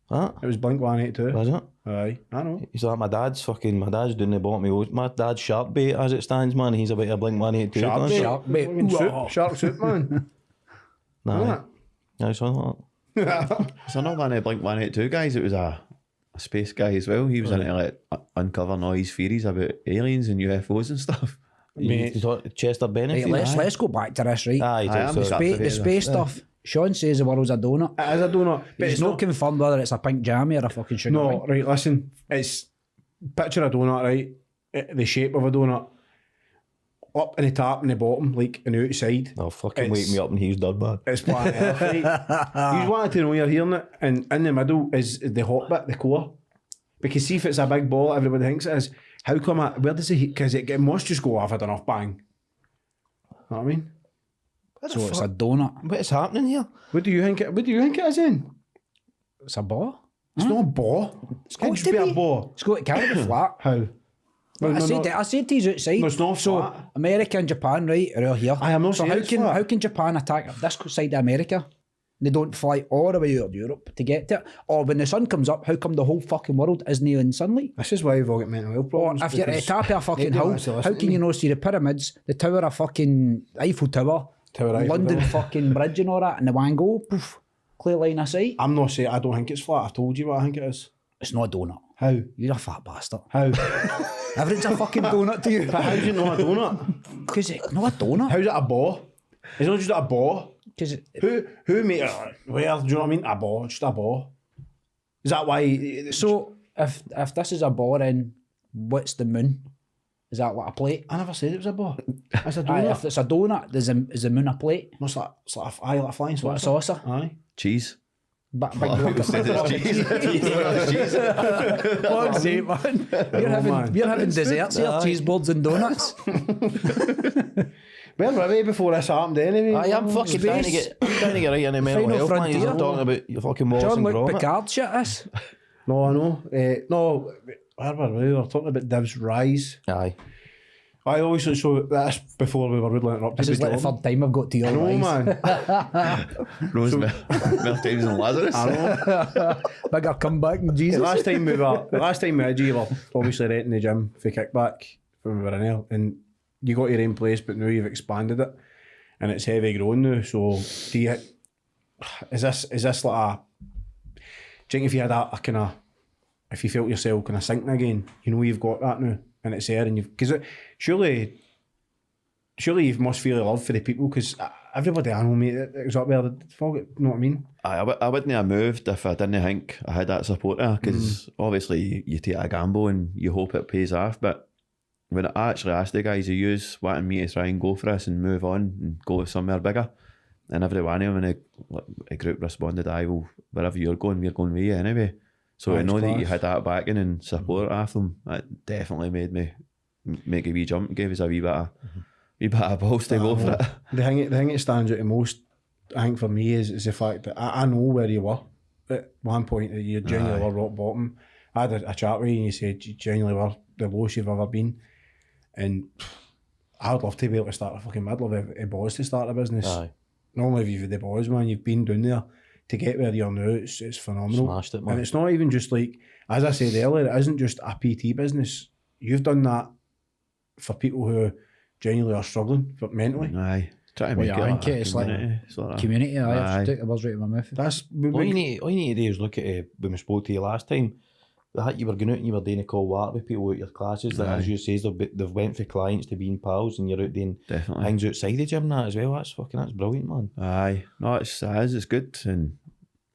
Speaker 2: Huh?
Speaker 1: It was Blink 182.
Speaker 2: Was it?
Speaker 1: Aye, I know.
Speaker 2: He's like, my dad's doing the bottom of my dad's shark bait as it stands, man. He's about a Blink 182
Speaker 1: Shark
Speaker 2: concert.
Speaker 1: bait.
Speaker 3: Shark bait.
Speaker 1: Fucking soup, shark soup, man.
Speaker 2: Nah, yeah, something like that.
Speaker 4: So not one of Blink 182 guys, it was a space guy as well. He was into like uncovering all his theories about aliens and UFOs and stuff.
Speaker 1: Mate.
Speaker 2: You thought Chester Bennett?
Speaker 3: Right, let's go back to this, right?
Speaker 2: Aye,
Speaker 4: I'm
Speaker 2: so,
Speaker 4: just-
Speaker 3: The space stuff. Sean says the world's a donut.
Speaker 1: It is a donut, but
Speaker 3: It's not confirmed whether it's a pink jammy or a fucking sugar
Speaker 1: No,
Speaker 3: pink.
Speaker 1: right, listen, it's picture a donut, right? The shape of a donut. Up in the top and the bottom, like on the outside.
Speaker 2: oh, fucking
Speaker 1: It's-
Speaker 2: wake me up and he's done, man.
Speaker 1: It's planet Earth, right? You wanted to know you're hearing it, and in the middle is the hot bit, the core. Because see if it's a big ball, everybody thinks it is. How come where does it, because it must just go off at enough bang. Know what I mean?
Speaker 3: So it's a donut.
Speaker 2: What is happening here?
Speaker 1: What do you think it is in?
Speaker 3: It's a ball.
Speaker 1: It's not a ball. It's
Speaker 3: got
Speaker 1: got
Speaker 3: to
Speaker 1: to be a
Speaker 3: be.
Speaker 1: ball.
Speaker 3: It's got, it can't be flat.
Speaker 1: How? No,
Speaker 3: I said to you outside.
Speaker 1: No, it's not
Speaker 3: so
Speaker 1: flat.
Speaker 3: America and Japan, right, are all here.
Speaker 1: I am not
Speaker 3: so
Speaker 1: saying
Speaker 3: how
Speaker 1: it's
Speaker 3: can
Speaker 1: flat.
Speaker 3: how can Japan attack this side of America? They don't fly all the way out of Europe to get to it. Or when the sun comes up, how come the whole fucking world isn't in sunlight?
Speaker 1: This is why we've all got mental health
Speaker 3: Or
Speaker 1: problems.
Speaker 3: if you're at the
Speaker 1: because
Speaker 3: top of a fucking
Speaker 1: nobody
Speaker 3: hill,
Speaker 1: wants to
Speaker 3: how
Speaker 1: listen to
Speaker 3: can you
Speaker 1: me.
Speaker 3: not see the pyramids, the tower of fucking Eiffel Tower,
Speaker 1: Tower Eiffel
Speaker 3: London
Speaker 1: Tower.
Speaker 3: fucking bridge and all that, and the one go, poof, clear line of sight?
Speaker 1: I'm not saying I don't think it's flat. I've told you what I think it is.
Speaker 3: It's not a donut.
Speaker 1: How?
Speaker 3: You're a fat bastard.
Speaker 1: How?
Speaker 3: Everything's a fucking donut to you.
Speaker 1: But how's it not a donut?
Speaker 3: Because it's not a donut.
Speaker 1: How's it a ball? It's not just a ball.
Speaker 3: Because
Speaker 1: Who made it? Where, do you know what I mean? A ball, just a ball. Is that why?
Speaker 3: so if this is a ball, then what's the moon? Is that like a plate?
Speaker 1: I never said it was a ball. It's a
Speaker 3: Aye,
Speaker 1: donut.
Speaker 3: if it's a donut, is the moon a plate?
Speaker 1: No, it's like a flying
Speaker 3: What, a
Speaker 1: saucer.
Speaker 3: saucer?
Speaker 1: Aye.
Speaker 4: Cheese.
Speaker 3: Big
Speaker 4: Oh,
Speaker 3: block
Speaker 4: people
Speaker 3: of
Speaker 4: said it's cheese. Cheese.
Speaker 3: Fuck's sake, man.
Speaker 1: man.
Speaker 3: We're having desserts here, cheese boards and donuts.
Speaker 1: Where were we before this happened anyway?
Speaker 2: I am fucking trying to get right into mental
Speaker 3: Final
Speaker 2: health, man. You're
Speaker 3: frontier.
Speaker 2: talking about your fucking Wallace
Speaker 3: John
Speaker 2: and
Speaker 3: Luke
Speaker 2: Gromit.
Speaker 3: Picard shit this.
Speaker 1: No, I know. No, where were we? We were talking about Div's rise.
Speaker 2: Aye.
Speaker 1: I always, so that's before we were rudely interrupted.
Speaker 3: This is
Speaker 1: by
Speaker 3: like the
Speaker 1: Jordan.
Speaker 3: third time I've got to your
Speaker 1: I know,
Speaker 3: rise.
Speaker 1: man.
Speaker 4: Rose Mel Davies and Lazarus.
Speaker 1: I know.
Speaker 3: Bigger comeback than
Speaker 1: The
Speaker 3: Jesus.
Speaker 1: last time we had you, were obviously renting the gym for kickback when we were in there, and you got your own place, but now you've expanded it, and it's heavy grown now. So, is this like a? Do you think if you had a kind of, if you felt yourself kind of sinking again, you know you've got that now, and it's there, and you've because surely you must feel love for the people because everybody I know, mate, it was up there. You know what I mean?
Speaker 4: I wouldn't have moved if I didn't think I had that support there because obviously you take a gamble and you hope it pays off, but when I actually asked the guys who use wanting me to try and go for this and move on and go somewhere bigger, and every one of them in a group responded, "Aye, well, wherever you're going, we're going with you anyway." So I know that you had that backing and support off them. That definitely made me make a wee jump and gave us a wee bit of balls to go for it.
Speaker 1: The thing that stands out the most, I think, for me is the fact that I know where you were at one point. That you genuinely were rock bottom. I had a chat with you and you said you genuinely were the lowest you've ever been. And I would love to be able to start a fucking middle of a boys to start a business.
Speaker 2: Aye.
Speaker 1: Not only have you the boys, man, you've been down there to get where you're now. It's phenomenal.
Speaker 2: Smashed it, man.
Speaker 1: And it's not even just like, as I said earlier, it isn't just a PT business. You've done that for people who genuinely are struggling mentally.
Speaker 4: Aye. Try to make
Speaker 3: I think
Speaker 4: it
Speaker 3: it's like
Speaker 4: sort of
Speaker 3: community.
Speaker 4: Aye.
Speaker 3: I took the words right in my mouth.
Speaker 1: That's
Speaker 2: All you need to do is look at when we spoke to you last time. You were going out and you were doing a call water with people at your classes. That, as you say, they've went for clients to being pals, and you're out doing
Speaker 4: definitely
Speaker 2: things outside the gym and that as well. That's brilliant, man.
Speaker 4: Aye, no, it's good, and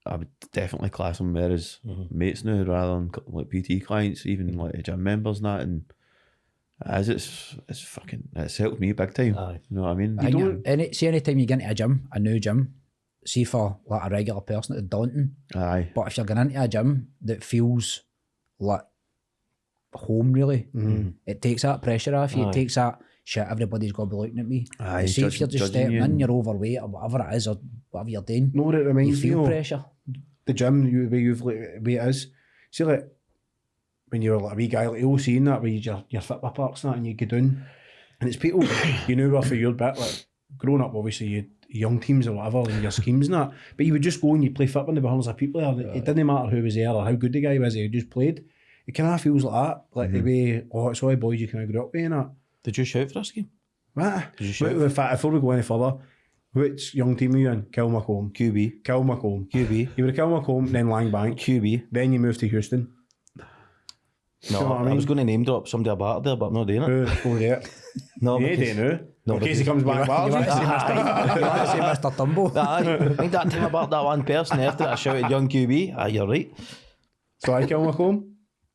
Speaker 4: I would definitely class them there as mates now rather than like PT clients, even like gym members and that. And as it's helped me big time.
Speaker 2: Aye.
Speaker 4: You know what I mean?
Speaker 3: See, anytime you get into a new gym, see for like a regular person, it's daunting.
Speaker 4: Aye,
Speaker 3: But if you're going into a gym that feels like home, really, it takes that pressure off you.
Speaker 2: Aye.
Speaker 3: It takes that shit. Everybody's got to be looking at me.
Speaker 4: Aye,
Speaker 3: See, if you're just
Speaker 4: judging
Speaker 3: stepping
Speaker 4: you
Speaker 3: in,
Speaker 4: and-
Speaker 3: you're overweight or whatever it is, or whatever you're doing,
Speaker 1: know what it
Speaker 3: you
Speaker 1: reminds me
Speaker 3: feel
Speaker 1: of?
Speaker 3: pressure.
Speaker 1: The gym, the way it is. See, like, when you're like a wee guy, like you'll see in that, where your Fitbit parks and that, and you go down, and it's people, you know, were for your bit, like, growing up, obviously, you young teams or whatever, and your schemes and that, but you would just go and you play Fitbit and hundreds of people there, and it didn't matter who was there or how good the guy was, he just played. It kind of feels like that, like the way, it's all the boys you kind of grew up with and that.
Speaker 2: Did you shout for us game?
Speaker 1: What?
Speaker 2: Did you shout?
Speaker 1: In fact, before we go any further, which young team are you in? Kilmacombe.
Speaker 2: QB.
Speaker 1: Kilmacombe.
Speaker 2: QB.
Speaker 1: You were at Kilmacombe, then Langbank.
Speaker 2: QB.
Speaker 1: Then you moved to Houston.
Speaker 2: No,
Speaker 1: You know what I
Speaker 2: I
Speaker 1: mean?
Speaker 2: was going to name drop somebody about there, but I'm not doing it.
Speaker 1: Who? Oh, yeah.
Speaker 2: No,
Speaker 1: Yeah, they know.
Speaker 2: No,
Speaker 1: In case he
Speaker 2: because-
Speaker 1: comes back.
Speaker 3: You want to say Mr. Tumbo?
Speaker 2: Aye, I think that time about that one person after I shouted young QB. Aye, you're right.
Speaker 1: So I Kilmacombe?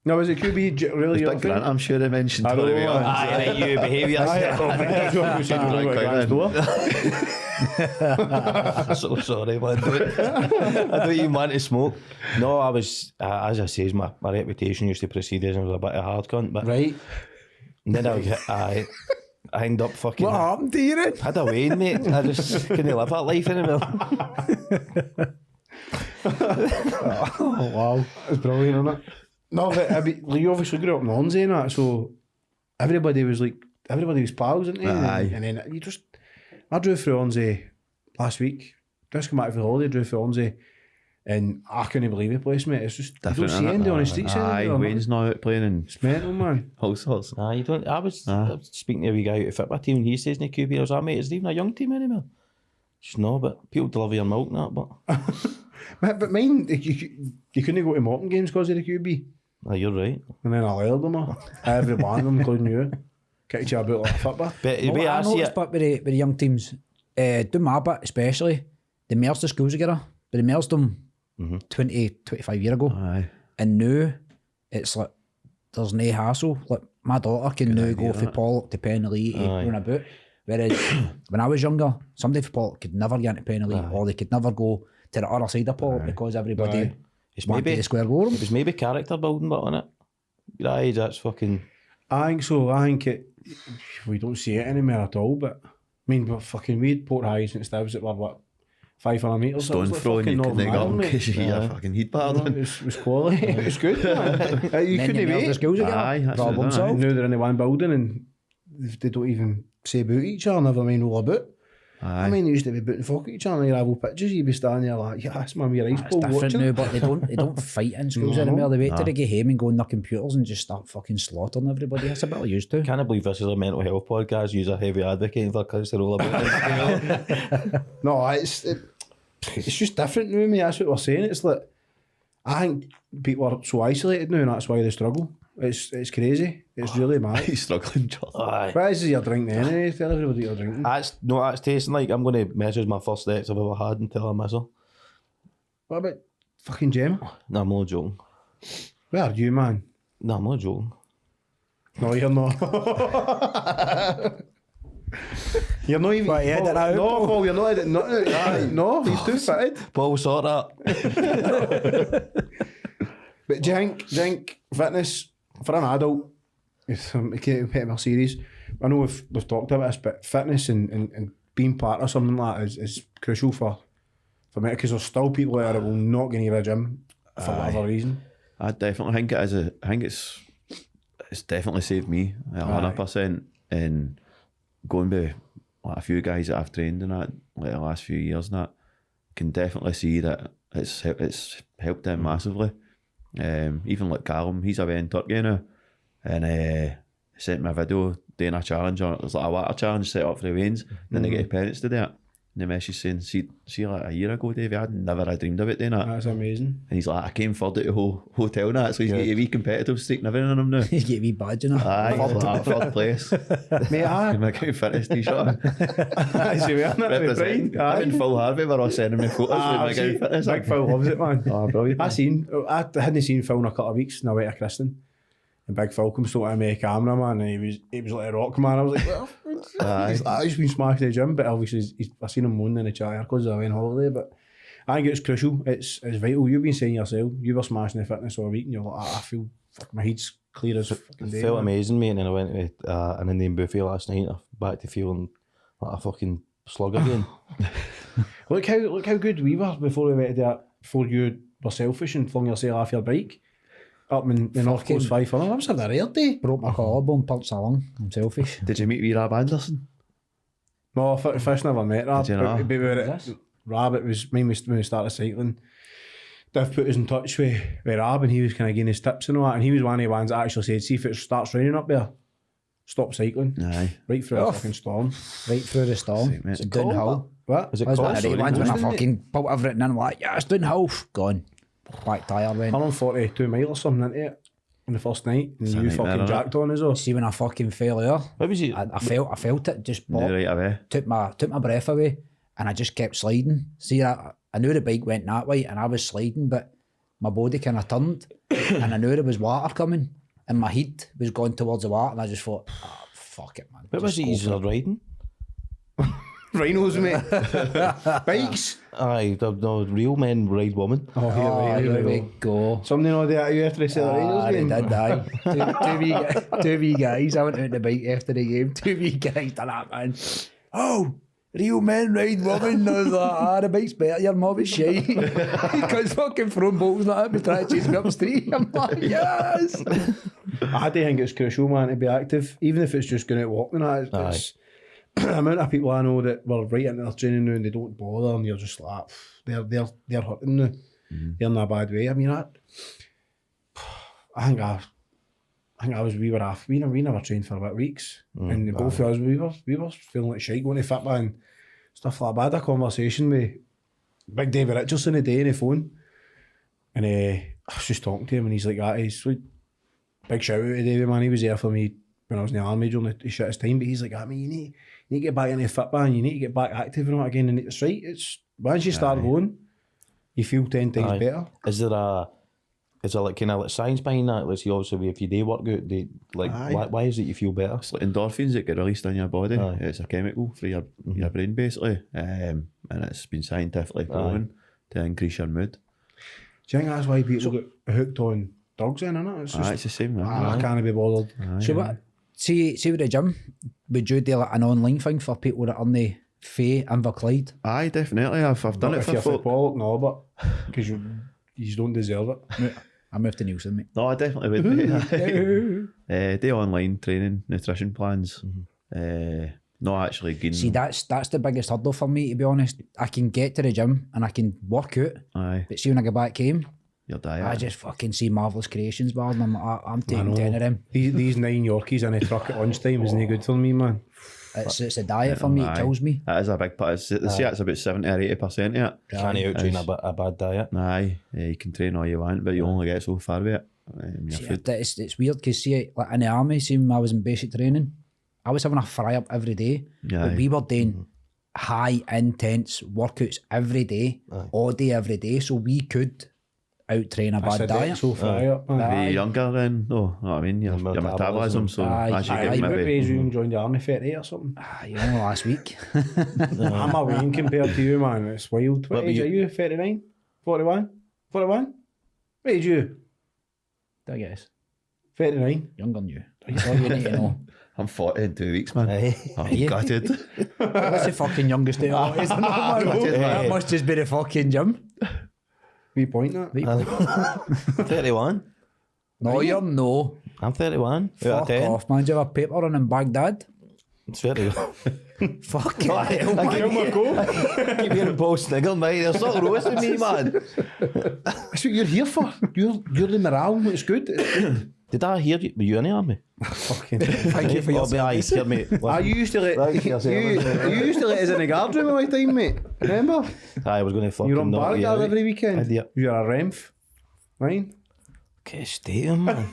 Speaker 1: No, is it QB really?
Speaker 4: Big Grant, I'm sure they mentioned.
Speaker 1: I don't
Speaker 4: Tony
Speaker 1: know,
Speaker 4: Whelan.
Speaker 2: Aye, right, you behave yourself. So sorry, man. I don't even want to smoke. No, I was, as I say, my reputation used to precede us. I was a bit of a hard cunt, but
Speaker 1: Right.
Speaker 2: and then I ended up fucking.
Speaker 1: What happened to you then?
Speaker 2: Had a Wayne, mate. I just couldn't live that life anymore.
Speaker 1: Oh, wow. That's brilliant, isn't it? No, but you obviously grew up in Hornsey and that, so everybody was pals, isn't they?
Speaker 4: Aye.
Speaker 1: And then I drove through Hornsey last week. Just come back for the holiday, drove through Hornsey, and I couldn't believe the place, mate. It's just,
Speaker 4: Different,
Speaker 1: you don't see
Speaker 4: innit?
Speaker 1: anybody on the streets
Speaker 4: Aye,
Speaker 1: anymore.
Speaker 4: Wayne's not out playing and
Speaker 1: It's mental, man.
Speaker 4: all sorts.
Speaker 2: You don't. I was speaking to a wee guy out of Fitbit team, and he says in the QB, I was like, mate, is it even a young team anymore? Just no, but people deliver your milk and that, but.
Speaker 1: But mine, you couldn't go to Morton games because of the QB.
Speaker 2: Aye, you're right.
Speaker 1: And then I lured them all. Every one of them, including you. Kicked you about like a football.
Speaker 2: But the
Speaker 3: Well,
Speaker 2: way
Speaker 3: I
Speaker 2: I see
Speaker 3: noticed,
Speaker 2: it,
Speaker 3: but with the young teams, do my bit especially, they merged the schools together, but they merged them 20, 25 years ago.
Speaker 4: Aye.
Speaker 3: And now it's like there's no hassle. Like my daughter can now go for Pollock to Penally to run about. Whereas when I was younger, somebody for Pollock could never get into Penally or they could never go to the other side of Pollock because everybody
Speaker 2: it's
Speaker 3: wanted
Speaker 2: maybe
Speaker 3: the square go
Speaker 2: it was maybe character building, but on it, your age, that's fucking.
Speaker 1: I think so. I think we don't see it anymore at all. But I mean, but fucking we had Port Highs and Stabs that were what 500 metres.
Speaker 4: Stone throw and you couldn't get them because you get a fucking heat pattern.
Speaker 1: It was quality. It was good, man. You
Speaker 3: Then
Speaker 1: couldn't
Speaker 3: you merge the
Speaker 1: wait.
Speaker 3: schools together.
Speaker 4: Aye, that's
Speaker 3: Problem
Speaker 4: it, aye.
Speaker 3: solved.
Speaker 1: Now they're in the one building and they don't even say about each other, never mind all about.
Speaker 4: Aye.
Speaker 1: I mean, they used to be booting fuck at each other in the rival pitches. You'd be standing there like, yes, man, your eyes
Speaker 3: It's
Speaker 1: pulled
Speaker 3: different
Speaker 1: watching
Speaker 3: now,
Speaker 1: it.
Speaker 3: but they don't fight in schools anymore. They wait till they get home and go on their computers and just start fucking slaughtering everybody. That's a bit used to.
Speaker 2: Can't believe this is a mental health podcast. You're a heavy advocate for kids to roll about.
Speaker 1: No, it's just different now, mate. That's what we're saying. It's like, I think people are so isolated now and that's why they struggle. It's crazy. It's really mad.
Speaker 4: He's struggling, John.
Speaker 2: Aye.
Speaker 1: What is you're drinking anyway? Tell everybody you're drinking.
Speaker 2: That's tasting like I'm going to measure my first steps I've ever had until I miss her.
Speaker 1: What about fucking Gemma?
Speaker 2: No, I'm not joking.
Speaker 1: Where are you, man?
Speaker 2: No, I'm not joking.
Speaker 1: No, you're not. You're not even.
Speaker 3: What, you edit that out,
Speaker 1: No,
Speaker 3: Paul?
Speaker 1: Paul, you're not editing. No, he's too fitted.
Speaker 2: Paul, sort that.
Speaker 1: But do you think fitness for an adult, it's a bit more serious. I know we've talked about this, but fitness and being part of something like that is crucial for me, because there's still people out there that will not get near a gym for whatever reason.
Speaker 4: I definitely think it is. I think it's definitely saved me 100%. And going by like a few guys that I've trained in that like the last few years, and that can definitely see that it's helped them massively. Even like Callum, he's away in Turkey now, and he sent me a video doing a challenge on it. It was like a water challenge set up for the veins. Then they get parents to do it. And the message saying, see like a year ago, Davey, I'd never dreamed about doing that.
Speaker 1: That's amazing.
Speaker 4: And he's like, I came third at the whole hotel now, so he's got a wee competitive streak and everything on him now.
Speaker 3: You get a wee badge, you know.
Speaker 4: Aye, like, third place.
Speaker 1: Mate,
Speaker 4: In my Game Fitness t-shirt.
Speaker 1: see, we're not
Speaker 4: Represent. I'm in Phil Harvey, we're all sending me photos with my Game Fitness.
Speaker 1: Big Phil loves it, man.
Speaker 4: Oh, brilliant.
Speaker 1: I hadn't seen Phil in a couple of weeks, and I went to Kristen. And Big Phil comes to me a camera, man, and he was like a rock man. I was like, well, he's been smashing the gym, but obviously I seen him moaning in the chair because I went on holiday. But I think it's crucial. It's vital. You've been saying yourself, you were smashing the fitness all week, and you're like, I feel my head's clear as fucking day.
Speaker 2: Felt
Speaker 1: man.
Speaker 2: amazing, mate, and then I went to an Indian buffet last night. I'm back to feeling like a fucking slug again.
Speaker 1: Look how good we were before we went to that. Before you were selfish and flung yourself off your bike up in the North Coast 5 I was having a rare day.
Speaker 3: Broke my collarbone, punched a lung. I'm selfish.
Speaker 4: Did you meet wee Rab Anderson?
Speaker 1: No, first never met Rab.
Speaker 4: Did you not?
Speaker 1: But we were at Rab, it was when we started cycling. Div put us in touch with Rab, and he was kind of giving his tips and all that. And he was one of the ones that actually said, see if it starts raining up there, stop cycling.
Speaker 4: Aye.
Speaker 1: Right through a fucking storm.
Speaker 3: Right through the storm.
Speaker 4: Sweet, mate.
Speaker 3: It's downhill.
Speaker 1: What?
Speaker 2: Is it
Speaker 3: I was
Speaker 2: cold?
Speaker 3: one of the ones when I fucking pulled everything in, I'm like, yeah, it's downhill. Gone. Back tyre went.
Speaker 1: 142 mile or something into it on the first night. And
Speaker 4: It's a
Speaker 1: you
Speaker 4: nightmare,
Speaker 1: fucking
Speaker 4: innit?
Speaker 1: jacked on as well.
Speaker 3: See when I fucking fell there,
Speaker 2: What was it?
Speaker 3: I felt it just
Speaker 4: No,
Speaker 3: pop.
Speaker 4: right away.
Speaker 3: Took my breath away, and I just kept sliding. See, I knew the bike went that way, and I was sliding, but my body kind of turned, and I knew there was water coming, and my head was going towards the water, and I just thought, oh, fuck it, man.
Speaker 2: What was it you were riding?
Speaker 1: Rhinos, mate. Bikes.
Speaker 2: Aye, no, real men ride women.
Speaker 1: Oh,
Speaker 3: Here we go.
Speaker 1: Something all day at you after they sell the Rhinos
Speaker 3: They
Speaker 1: game.
Speaker 3: did, aye. Two wee guys. I went out on the bike after the game. Two wee guys done that, man. Oh, real men ride women. I was like, the bike's better. Your mob is shite. Because fucking throwing balls like that, but trying to chase me up the street. I'm like, yes.
Speaker 1: I do think it's crucial, man, to be active, even if it's just going out walking. It's the amount of people I know that were right into their training now and they don't bother, and you're just like, they're hurting now. They're in a bad way. I mean, we never trained for about weeks, and both of us we were feeling like shite going to fit and stuff like that. I had a conversation with Big David Richardson today on the phone, and I was just talking to him, and he's like, he's like, big shout out to David, man. He was there for me when I was in the army during the shittest time, but he's like, I mean, you need to get back into fit band, you need to get back active and all again, and it's right, it's once you start going, you feel 10 times better.
Speaker 2: Is there like kind of like science behind that? Let's see, obviously if you do work out, why is it you feel better?
Speaker 4: It's like endorphins that get released in your body. It's a chemical for your brain basically, and it's been scientifically proven to increase your mood.
Speaker 1: Do you think that's why people get hooked on drugs then, innit? It's just,
Speaker 4: It's the same.
Speaker 1: I can't be bothered.
Speaker 3: So what? See with the gym, would you do like an online thing for people that are on the Fae and Clyde?
Speaker 4: Aye, definitely. I've done
Speaker 1: Not
Speaker 4: it
Speaker 1: if
Speaker 4: for
Speaker 1: you're
Speaker 4: folk.
Speaker 1: football, no, but because you don't deserve it.
Speaker 3: I moved to Nielsen, mate.
Speaker 4: No, I definitely would. Do online training, nutrition plans. Not actually getting.
Speaker 3: See, that's the biggest hurdle for me, to be honest. I can get to the gym and I can work out,
Speaker 4: Aye,
Speaker 3: but see when I get back home,
Speaker 4: your diet.
Speaker 3: I just fucking see Marvellous Creations bars and I'm taking 10 of them.
Speaker 1: These 9 Yorkies in a truck at lunchtime isn't good for me, man.
Speaker 3: It's a diet for me, it kills me.
Speaker 4: That is a big part. They say it's about 70 or 80% of it.
Speaker 2: Can't out-train a bad diet.
Speaker 4: Aye, you can train all you want, but you only get so far with it. Your
Speaker 3: See,
Speaker 4: food.
Speaker 3: it's weird because see, like in the army, see when I was in basic training, I was having a fry up every day.
Speaker 4: Yeah.
Speaker 3: But we were doing high intense workouts every day, all day, every day. So we could out train a
Speaker 1: That's
Speaker 3: bad
Speaker 1: a
Speaker 3: diet.
Speaker 1: debt so fry up, man.
Speaker 3: Aye.
Speaker 4: Be younger then, though. Know what I mean? Your metabolism. So
Speaker 3: Aye.
Speaker 4: as you
Speaker 3: Aye,
Speaker 4: get
Speaker 1: What
Speaker 4: maybe.
Speaker 1: age you joined the army? 38 or something?
Speaker 3: You know, last week.
Speaker 1: I'm a ween compared to you, man. It's wild. What age are you? 39? 41? 41? What age are you?
Speaker 3: I guess.
Speaker 1: 39.
Speaker 3: Younger than you. That's all you need to know.
Speaker 4: I'm 40 in 2 weeks, man.
Speaker 2: Aye.
Speaker 4: I'm gutted.
Speaker 3: What's the fucking youngest of all? Isn't it, man? That must just be the fucking gym.
Speaker 1: Wee point that.
Speaker 2: 31.
Speaker 3: No, you're no.
Speaker 2: I'm 31. Out of
Speaker 3: Fuck
Speaker 2: 10.
Speaker 3: off, man. Do you have a paper on in Baghdad?
Speaker 2: It's 31.
Speaker 3: Fucking hell,
Speaker 1: Give
Speaker 3: man.
Speaker 1: him a go.
Speaker 2: Keep hearing Paul Sniggle, mate. They're still roasting me, man.
Speaker 1: That's what you're here for. You're the morale. It's good.
Speaker 2: Did I hear you? Were you in the army?
Speaker 1: Fucking.
Speaker 3: Thank you for your
Speaker 2: Aye,
Speaker 3: service.
Speaker 2: hear me.
Speaker 1: I used to let
Speaker 2: Right,
Speaker 1: you used to let us in the guard room all the time, mate. Remember?
Speaker 2: I was going to fucking
Speaker 1: You're on
Speaker 2: knock
Speaker 1: bar
Speaker 2: you
Speaker 1: guard
Speaker 2: out.
Speaker 1: every weekend.
Speaker 2: Idiot.
Speaker 1: You're a Renf. Right?
Speaker 2: Okay, stay in, man.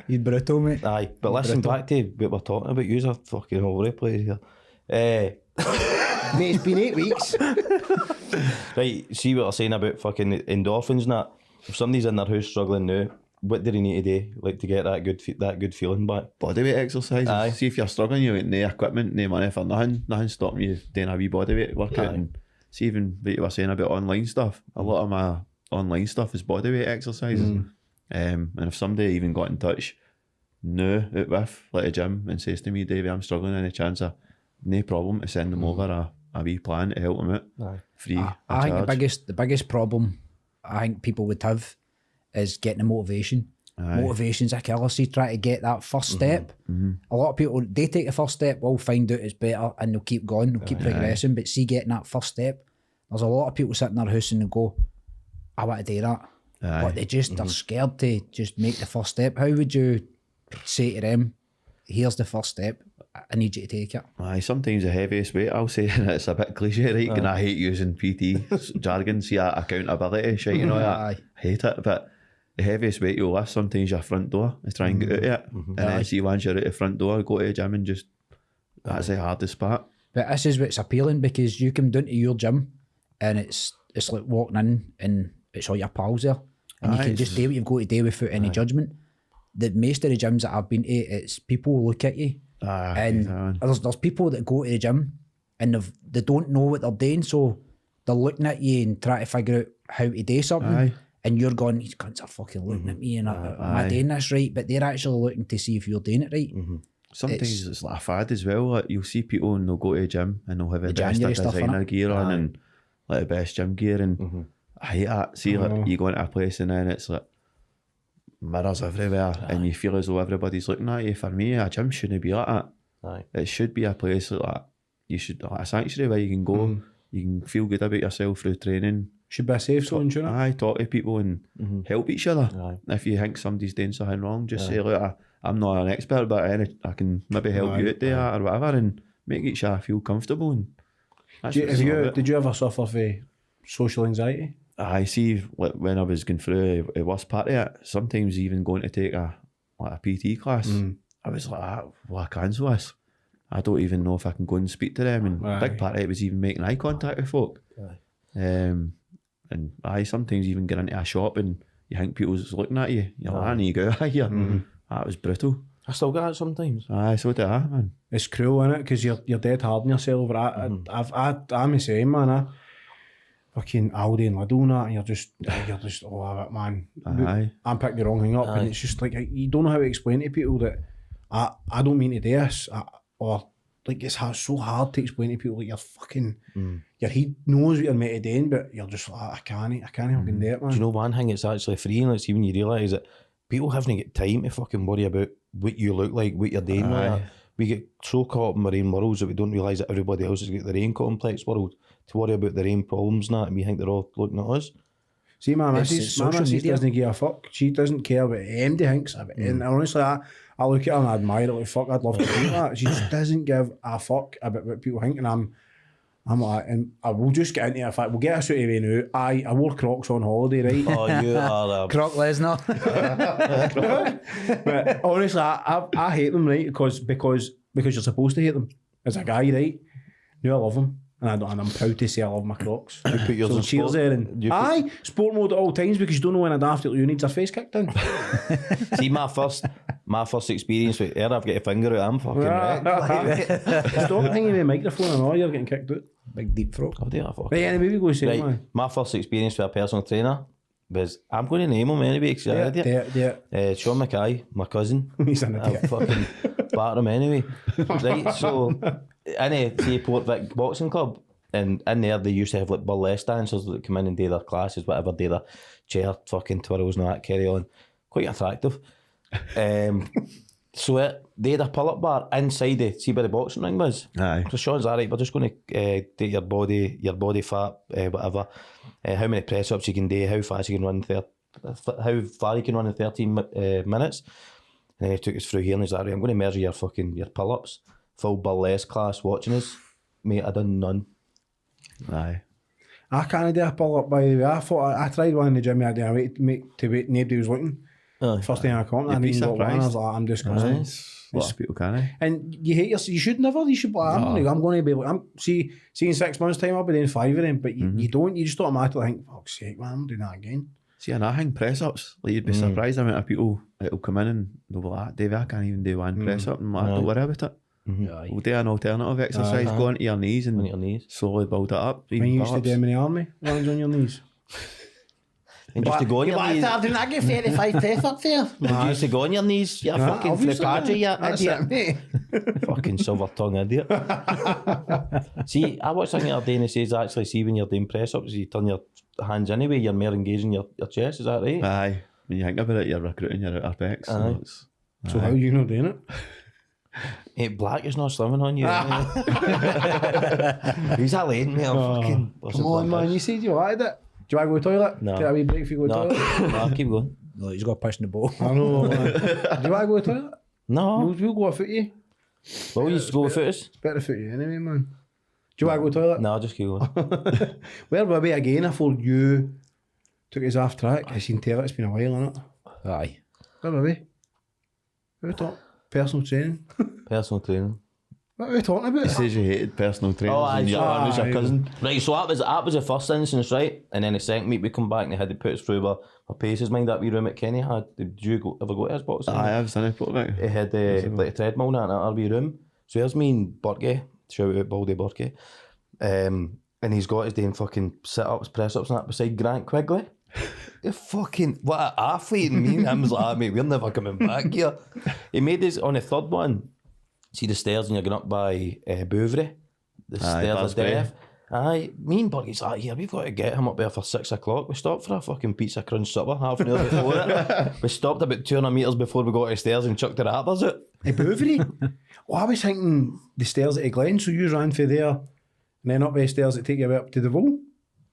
Speaker 3: You're brutal, mate.
Speaker 2: Aye, but listen back to what we're talking about. You're fucking all over the place here.
Speaker 1: Mate, it's been 8 weeks.
Speaker 2: Right, see what I'm saying about fucking endorphins and that. If somebody's in their house struggling now, what do they need to do, like, to get that good feeling back?
Speaker 4: Bodyweight exercises.
Speaker 2: Aye.
Speaker 4: See if you're struggling, you ain't no equipment, no money for nothing stopping you doing a wee bodyweight workout.
Speaker 2: Aye.
Speaker 4: And see, even what you were saying about online stuff, a lot of my online stuff is bodyweight exercises. And if somebody even got in touch now out with like a gym and says to me, Davey, I'm struggling, any chance of no problem to send them over a wee plan to help them out.
Speaker 2: Aye.
Speaker 4: Free.
Speaker 3: I think
Speaker 4: charge.
Speaker 3: the biggest problem I think people would have is getting the motivation.
Speaker 4: Aye.
Speaker 3: Motivation's a killer. See, try to get that first step. A lot of people, they take the first step, will find out it's better and they'll keep going, they'll keep progressing. But see, getting that first step, there's a lot of people sitting in their house and they go, I want to do that.
Speaker 4: Aye.
Speaker 3: But they just, they're scared to just make the first step. How would you say to them, here's the first step, I need you to take it?
Speaker 4: Aye, sometimes the heaviest weight, I'll say, and it's a bit cliche, right? And I hate using PT jargon, see accountability shit, you know that.
Speaker 3: Aye.
Speaker 4: I hate it, but the heaviest weight you'll lift sometimes your front door is try and get out of it. And then see once you're out the front door, go to the gym and just, that's the hardest part.
Speaker 3: But this is what's appealing, because you come down to your gym and it's like walking in and it's all your pals there. And you
Speaker 4: Aye,
Speaker 3: can just do what you've got to do without any judgment. The most of the gyms that I've been to, it's people look at you. And there's people that go to the gym and they don't know what they're doing, so they're looking at you and trying to figure out how to do something.
Speaker 4: Aye.
Speaker 3: And you're going, these cunts are fucking looking at me and am I doing this right? But they're actually looking to see if you're doing it right.
Speaker 4: Sometimes it's like a fad as well. Like you'll see people and they'll go to the gym and they'll have the best
Speaker 3: January stuff,
Speaker 4: designer
Speaker 3: innit?
Speaker 4: gear on and like the best gym gear. And I hate that. See, like you go into a place and then it's like mirrors everywhere and you feel as though everybody's looking at you. For me, a gym shouldn't be like that.
Speaker 2: Aye.
Speaker 4: It should be a place like that. You should, like a sanctuary where you can go, you can feel good about yourself through training.
Speaker 1: Should be a safe zone, shouldn't it?
Speaker 4: Aye, talk to people and help each other.
Speaker 2: Aye.
Speaker 4: If you think somebody's doing something wrong, just say, look, I'm not an expert, but I can maybe help you out there or whatever, and make each other feel comfortable. And that's what it's all about.
Speaker 1: Did you ever suffer from social anxiety?
Speaker 4: I see, like, when I was going through a worst part of it, sometimes even going to take a PT class, I was like, well, I cancel this. I don't even know if I can go and speak to them. And a big part of it was even making eye contact with folk. And I sometimes even get into a shop and you think people's looking at you. You're like, I need to get out of here. That was brutal.
Speaker 2: I still get it sometimes.
Speaker 4: Aye, so did I, man.
Speaker 1: It's cruel, innit? Because you're dead hard on yourself. I'm the same, man. Fucking Aldi and Lidl and that, and you're just, oh, man.
Speaker 4: Aye.
Speaker 1: I'm picking the wrong thing up, and it's just like, you don't know how to explain to people that I don't mean to do this, or like it's so hard to explain to people, like you're fucking, your head knows what you're meant to do, but you're just like, I can't fucking do it, man.
Speaker 2: Do you know one thing? It's actually freeing. It's when you realise that people haven't got time to fucking worry about what you look like, what you're doing. Like that. We get so caught up in our own worlds that we don't realise that everybody else has got their own complex world to worry about their own problems and that, and we think they're all looking at us.
Speaker 1: See, my
Speaker 3: It's
Speaker 1: missus
Speaker 3: social media.
Speaker 1: doesn't give a fuck. She doesn't care what anybody thinks. And honestly, I look at her and I admire her, like, fuck, I'd love to do that. She just doesn't give a fuck about what people think. And I'm like, and I will just get into it. In fact, we'll get us out of the way now. I wore Crocs on holiday, right?
Speaker 2: Oh, you are a...
Speaker 3: Croc Lesnar.
Speaker 1: But honestly, I hate them, right? Because you're supposed to hate them as a guy, right? Now I love them. And I'm proud to say I love my Crocs.
Speaker 2: You put yours
Speaker 1: So
Speaker 2: in
Speaker 1: cheers
Speaker 2: sport.
Speaker 1: there. And,
Speaker 2: You put-
Speaker 1: aye, sport mode at all times because you don't know when a daft little you needs a face kicked in.
Speaker 2: See, my first experience with air, I've got a finger out, I'm fucking wrecked.
Speaker 1: Stop hanging the microphone and all, you're getting kicked out.
Speaker 3: Big deep throat.
Speaker 2: I'll do that for.
Speaker 1: Right, anyway, we go say,
Speaker 2: Right,
Speaker 1: man.
Speaker 2: my first experience with a personal trainer was, I'm going to name him anyway, because I did
Speaker 1: Yeah.
Speaker 2: Sean Mackay, my cousin.
Speaker 1: He's an
Speaker 2: I'll
Speaker 1: idiot.
Speaker 2: fucking batter him anyway. Right, so in a Port Vic boxing club, and in there they used to have like burlesque dancers that come in and do their classes, whatever, do their chair fucking twirls and all that, carry on. Quite attractive. So they had a pull-up bar inside it, see where the boxing ring was.
Speaker 4: Aye.
Speaker 2: So Sean's alright, we're just going to do your body fat, whatever, how many press-ups you can do, how fast you can run, how far you can run in 13 minutes. And then he took us through here and he's like, right, I'm going to measure your pull-ups. Full burlesque class watching us. Mate, I done none.
Speaker 4: Aye.
Speaker 1: I can't do a pull up, by the way. I tried one in the gym the other day to wait, nobody was looking.
Speaker 2: Aye.
Speaker 1: First thing I come, I
Speaker 4: You'd be
Speaker 1: didn't got one. I was
Speaker 4: surprised.
Speaker 1: like, I'm disgusting.
Speaker 4: A lot of people can, eh?
Speaker 1: And you hate yourself. You should never. You should be like, I'm going to be like, see in 6 months' time, I'll be doing 5 of them. But you don't. You just automatically think, fuck's sake, man, I'm doing that again.
Speaker 4: See, and I hang press ups. Like, you'd be surprised the amount of people that'll come in and they'll be like, Davey, I can't even do one press up. And I'm like, don't worry about it.
Speaker 3: Aye.
Speaker 4: We'll do an alternative exercise. Go onto your knees and
Speaker 2: On your knees.
Speaker 4: slowly build it up.
Speaker 1: When you used to do them in the army, lands on your knees.
Speaker 2: And just to go on your knees.
Speaker 1: Didn't I get 35 pep up there?
Speaker 2: You used to go on your knees, you fucking flippadgy, you
Speaker 1: That's
Speaker 2: idiot.
Speaker 1: it, mate.
Speaker 2: Fucking silver tongue idiot. See, I watched something the other day and it says actually, see when you're doing press ups, you turn your hands anyway, you're more engaging your chest, is that right?
Speaker 4: Aye. When you think about it, you're recruiting your outer pecs.
Speaker 2: Aye.
Speaker 1: So how are you not doing it?
Speaker 2: Hey, black is not slimming on you. He's that late, mate. Fucking.
Speaker 1: Come on, man. You said you wanted it. Do you want to go to the toilet?
Speaker 2: No.
Speaker 1: Get a wee break if you go to the
Speaker 2: No,
Speaker 1: toilet?
Speaker 2: no, keep going.
Speaker 3: No, he's got to push in the ball.
Speaker 1: I know, man. Do you want to go to the toilet?
Speaker 2: No,
Speaker 1: We'll go foot you.
Speaker 2: well, you just go with us.
Speaker 1: It's better foot you anyway, man. Do you want to go to the toilet?
Speaker 2: No, just keep going.
Speaker 1: Where were we again before you took us off track? I seen tell it's been a while, innit?
Speaker 3: Aye.
Speaker 1: Where were we? What are we talking? Personal training.
Speaker 2: Personal training.
Speaker 1: What are we talking about?
Speaker 4: He says you hated personal trainers
Speaker 2: aye,
Speaker 4: and your
Speaker 2: sure.
Speaker 4: arm was your
Speaker 1: Aye.
Speaker 4: cousin.
Speaker 2: Right, so that was the first instance, right? And then the second week we come back and they had to put us through our paces, mind that wee room at Kenny had. Did you ever go to his boxing?
Speaker 4: Aye, I was in it, Port
Speaker 2: He had like a treadmill and that in our wee room. So there's me and Burke, shout out Baldy Burke. And he's got his doing fucking sit-ups, press-ups and that beside Grant Quigley. You fucking, what an athlete. And me and him was like, mate, we're never coming back here. He made us on the third one. See the stairs and you're going up by Bouvray. The
Speaker 4: Aye,
Speaker 2: stairs are
Speaker 4: Basbury.
Speaker 2: deaf. Aye, me and Burke's like, yeah, we've got to get him up there for 6 o'clock. We stopped for a fucking pizza crunch supper half an hour before it. We stopped about 200 metres before we got to the stairs and chucked the rappers out.
Speaker 1: A Bouvray? Oh, I was thinking the stairs at Glen, so you ran through there and then up the stairs that take you up to the Vole.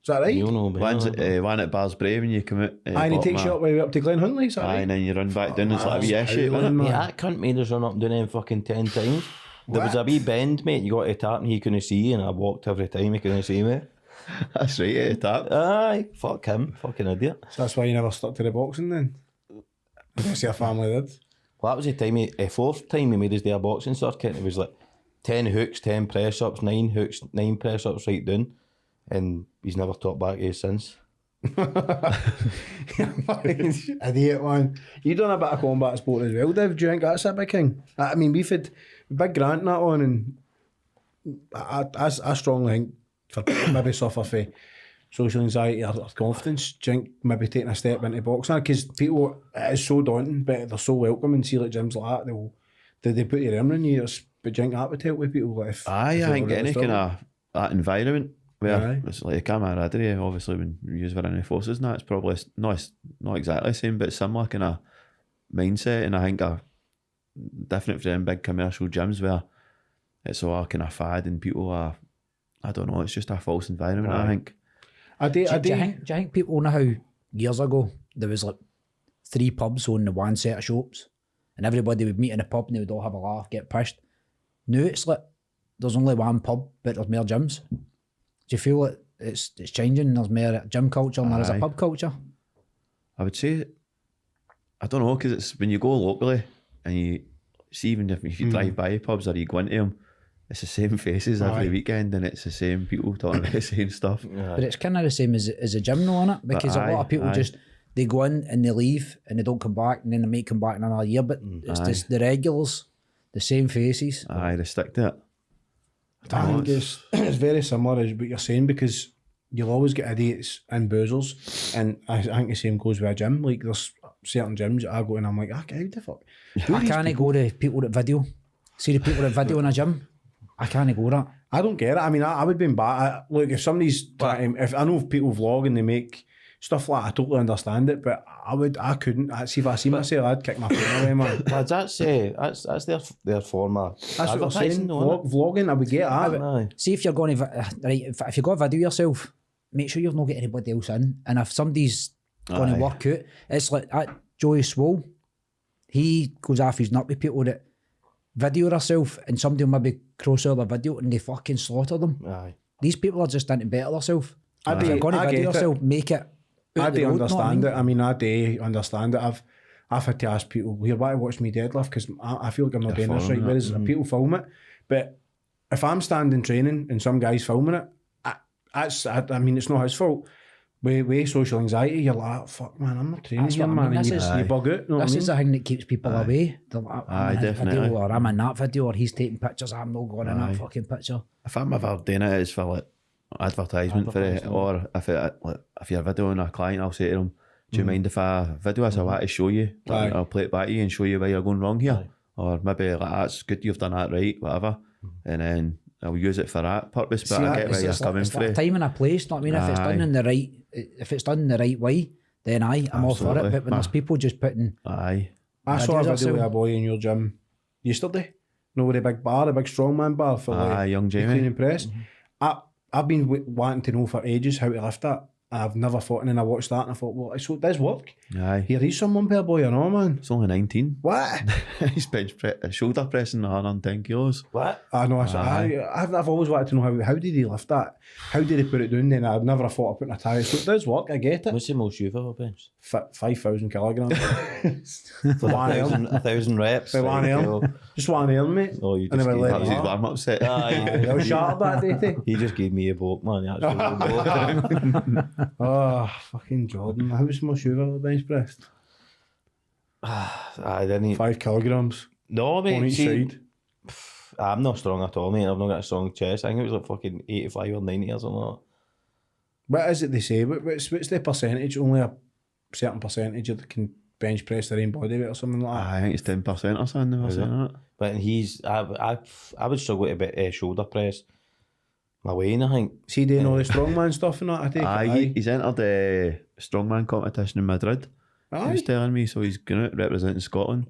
Speaker 1: Is that right?
Speaker 2: You know,
Speaker 4: One at Barsbray when you come out.
Speaker 1: Aye, and he takes you up way up to Glen Huntley, is that
Speaker 4: Aye,
Speaker 1: right?
Speaker 4: and then you run back down. It's like a wee issue,
Speaker 1: Outland,
Speaker 4: isn't it?
Speaker 1: man.
Speaker 2: Mate, that cunt made us run up and down them fucking 10 times. There was a wee bend, mate, you got to tap and he couldn't see and I walked every time he couldn't see me.
Speaker 4: That's right, at the top.
Speaker 2: Aye, fuck him, fucking idiot.
Speaker 1: So that's why you never stuck to the boxing then? I guess your family did.
Speaker 2: Well, that was the time, fourth time he made us do a boxing circuit. It was like 10 hooks, 10 press-ups, 9 hooks, 9 press-ups right down. And he's never talked back to us since.
Speaker 1: Idiot, man. You done a bit of combat sport as well, Div. Do you think that's a big thing? I mean, we've had Big Grant and that on, and I strongly think for people maybe suffer for social anxiety or confidence, do you think maybe taking a step into boxing? Because people, it is so daunting, but they're so welcome and see like gyms like that, they put your arm in you. But do you think that would help with people? If
Speaker 4: Aye,
Speaker 1: if
Speaker 4: I think
Speaker 1: they were
Speaker 4: any
Speaker 1: really
Speaker 4: kind of that environment where
Speaker 1: Aye.
Speaker 4: it's like a camaraderie, obviously when you were in the forces and that, it's probably not exactly the same, but similar kind of mindset. And I think different from them big commercial gyms where it's all kind of fad and people are, I don't know, it's just a false environment, I think.
Speaker 3: Do you think people know how years ago there was like 3 pubs on the one set of shops and everybody would meet in a pub and they would all have a laugh, get pissed? Now it's like there's only one pub but there's more gyms. Do you feel like it's changing? There's more gym culture and there is a
Speaker 4: Aye.
Speaker 3: pub culture?
Speaker 4: I would say, I don't know, because it's when you go locally and you see, even if you drive by pubs or you go into them, it's the same faces every weekend, and it's the same people talking about the same stuff.
Speaker 3: But it's kind of the same as a gym, though, innit? Because a lot of people just, they go in and they leave and they don't come back, and then they might come back in another year. But it's just the regulars, the same faces.
Speaker 4: Aye, they stick to it.
Speaker 1: I think it's very similar as what you're saying, because you'll always get idiots and boozers, and I think the same goes with a gym. Like, there's certain gyms that I go in, I'm like, how the fuck?
Speaker 3: I can't go to people that video. See the people that video in a gym? I can't go that.
Speaker 1: I don't get it. I mean, I would be bad. Look, if somebody's trying, if I know people vlog and they make stuff like that, I totally understand it, but I couldn't. See, if I see myself, I'd kick my phone away, man.
Speaker 2: Lads, that's their form of
Speaker 1: That's what I'm saying. Vlogging, I would get that.
Speaker 2: Aye.
Speaker 3: See, if you're going to, right, if you got to video yourself, make sure you've not got anybody else in. And if somebody's going to work out, it's like that Joey Swole, he goes off his nut with people that video herself, and somebody will maybe cross over the video and they fucking slaughter them.
Speaker 2: Aye.
Speaker 3: These people are just into better themselves. If you're going to
Speaker 1: I
Speaker 3: video
Speaker 1: get it.
Speaker 3: yourself, make it.
Speaker 1: I do understand it. I mean, I do understand it. I've had to ask people, here, why watch me deadlift? Because I feel like I'm not doing this right. Whereas people film it. But if I'm standing training and some guy's filming it, I mean, it's not his fault. With social anxiety, you're like, oh, fuck, man, I'm not training here, man. And you bug out.
Speaker 3: This is the thing that keeps people away. They're like, I'm in this
Speaker 4: definitely.
Speaker 3: video, or I'm in that video, or he's taking pictures, I'm not going in that fucking picture.
Speaker 4: If I'm ever doing it, it's for like advertisement for it, or if you're videoing a client, I'll say to them, do you mind if I video this? I want to show you. I'll play it back to you and show you where you're going wrong here. Or maybe like, that's good, you've done that right, whatever. And then I'll use it for that purpose, but I get where you're coming from.
Speaker 3: Like a time and a place, know what I mean? If it's done in the right, if it's done in the right way, then I'm all for it. But when there's people just putting,
Speaker 1: I saw a video with a boy in your gym yesterday. No, with a big bar, a big strongman bar for like
Speaker 4: young Jamie.
Speaker 1: Clean and press. I've been wanting to know for ages how to lift that. I've never fought, and then I watched that and I thought, well, so it does work.
Speaker 4: Aye.
Speaker 1: Here, he's someone per boy, you know, man.
Speaker 4: It's only 19.
Speaker 1: What?
Speaker 4: He's shoulder pressing 110 kilos.
Speaker 2: What?
Speaker 1: I know. I've always wanted to know how did he lift that? How did he put it down? Then I've never thought of putting a tie. So it does work. I get it.
Speaker 2: What's the most you've ever benched?
Speaker 1: 5,000 kilograms.
Speaker 2: For 1,000 reps.
Speaker 1: For one arm. Just one arm, mate.
Speaker 2: Oh, you
Speaker 1: And
Speaker 2: just
Speaker 1: then
Speaker 2: gave
Speaker 1: I let
Speaker 4: That was
Speaker 1: it
Speaker 4: his
Speaker 1: up.
Speaker 4: warm-up set.
Speaker 1: I was shattered that day, too.
Speaker 2: He just gave me a bolt, man. Actually,
Speaker 1: Oh, fucking Jordan. How much more you ever bench pressed?
Speaker 2: I didn't.
Speaker 1: 5 kilograms
Speaker 2: No, mate.
Speaker 1: on each side.
Speaker 2: I'm not strong at all, mate. I've not got a strong chest. I think it was like fucking 85 or 90 or something like that.
Speaker 1: What is it they say? What's the percentage? Only a certain percentage that can bench press their own body weight or something like that.
Speaker 4: I think it's 10% or something. They were saying that.
Speaker 2: But I would struggle to bit shoulder press. My weighing, I think.
Speaker 1: See, doing all the strongman stuff and that, I take it.
Speaker 4: He's entered the strongman competition in Madrid. He was telling me, so he's going out representing Scotland.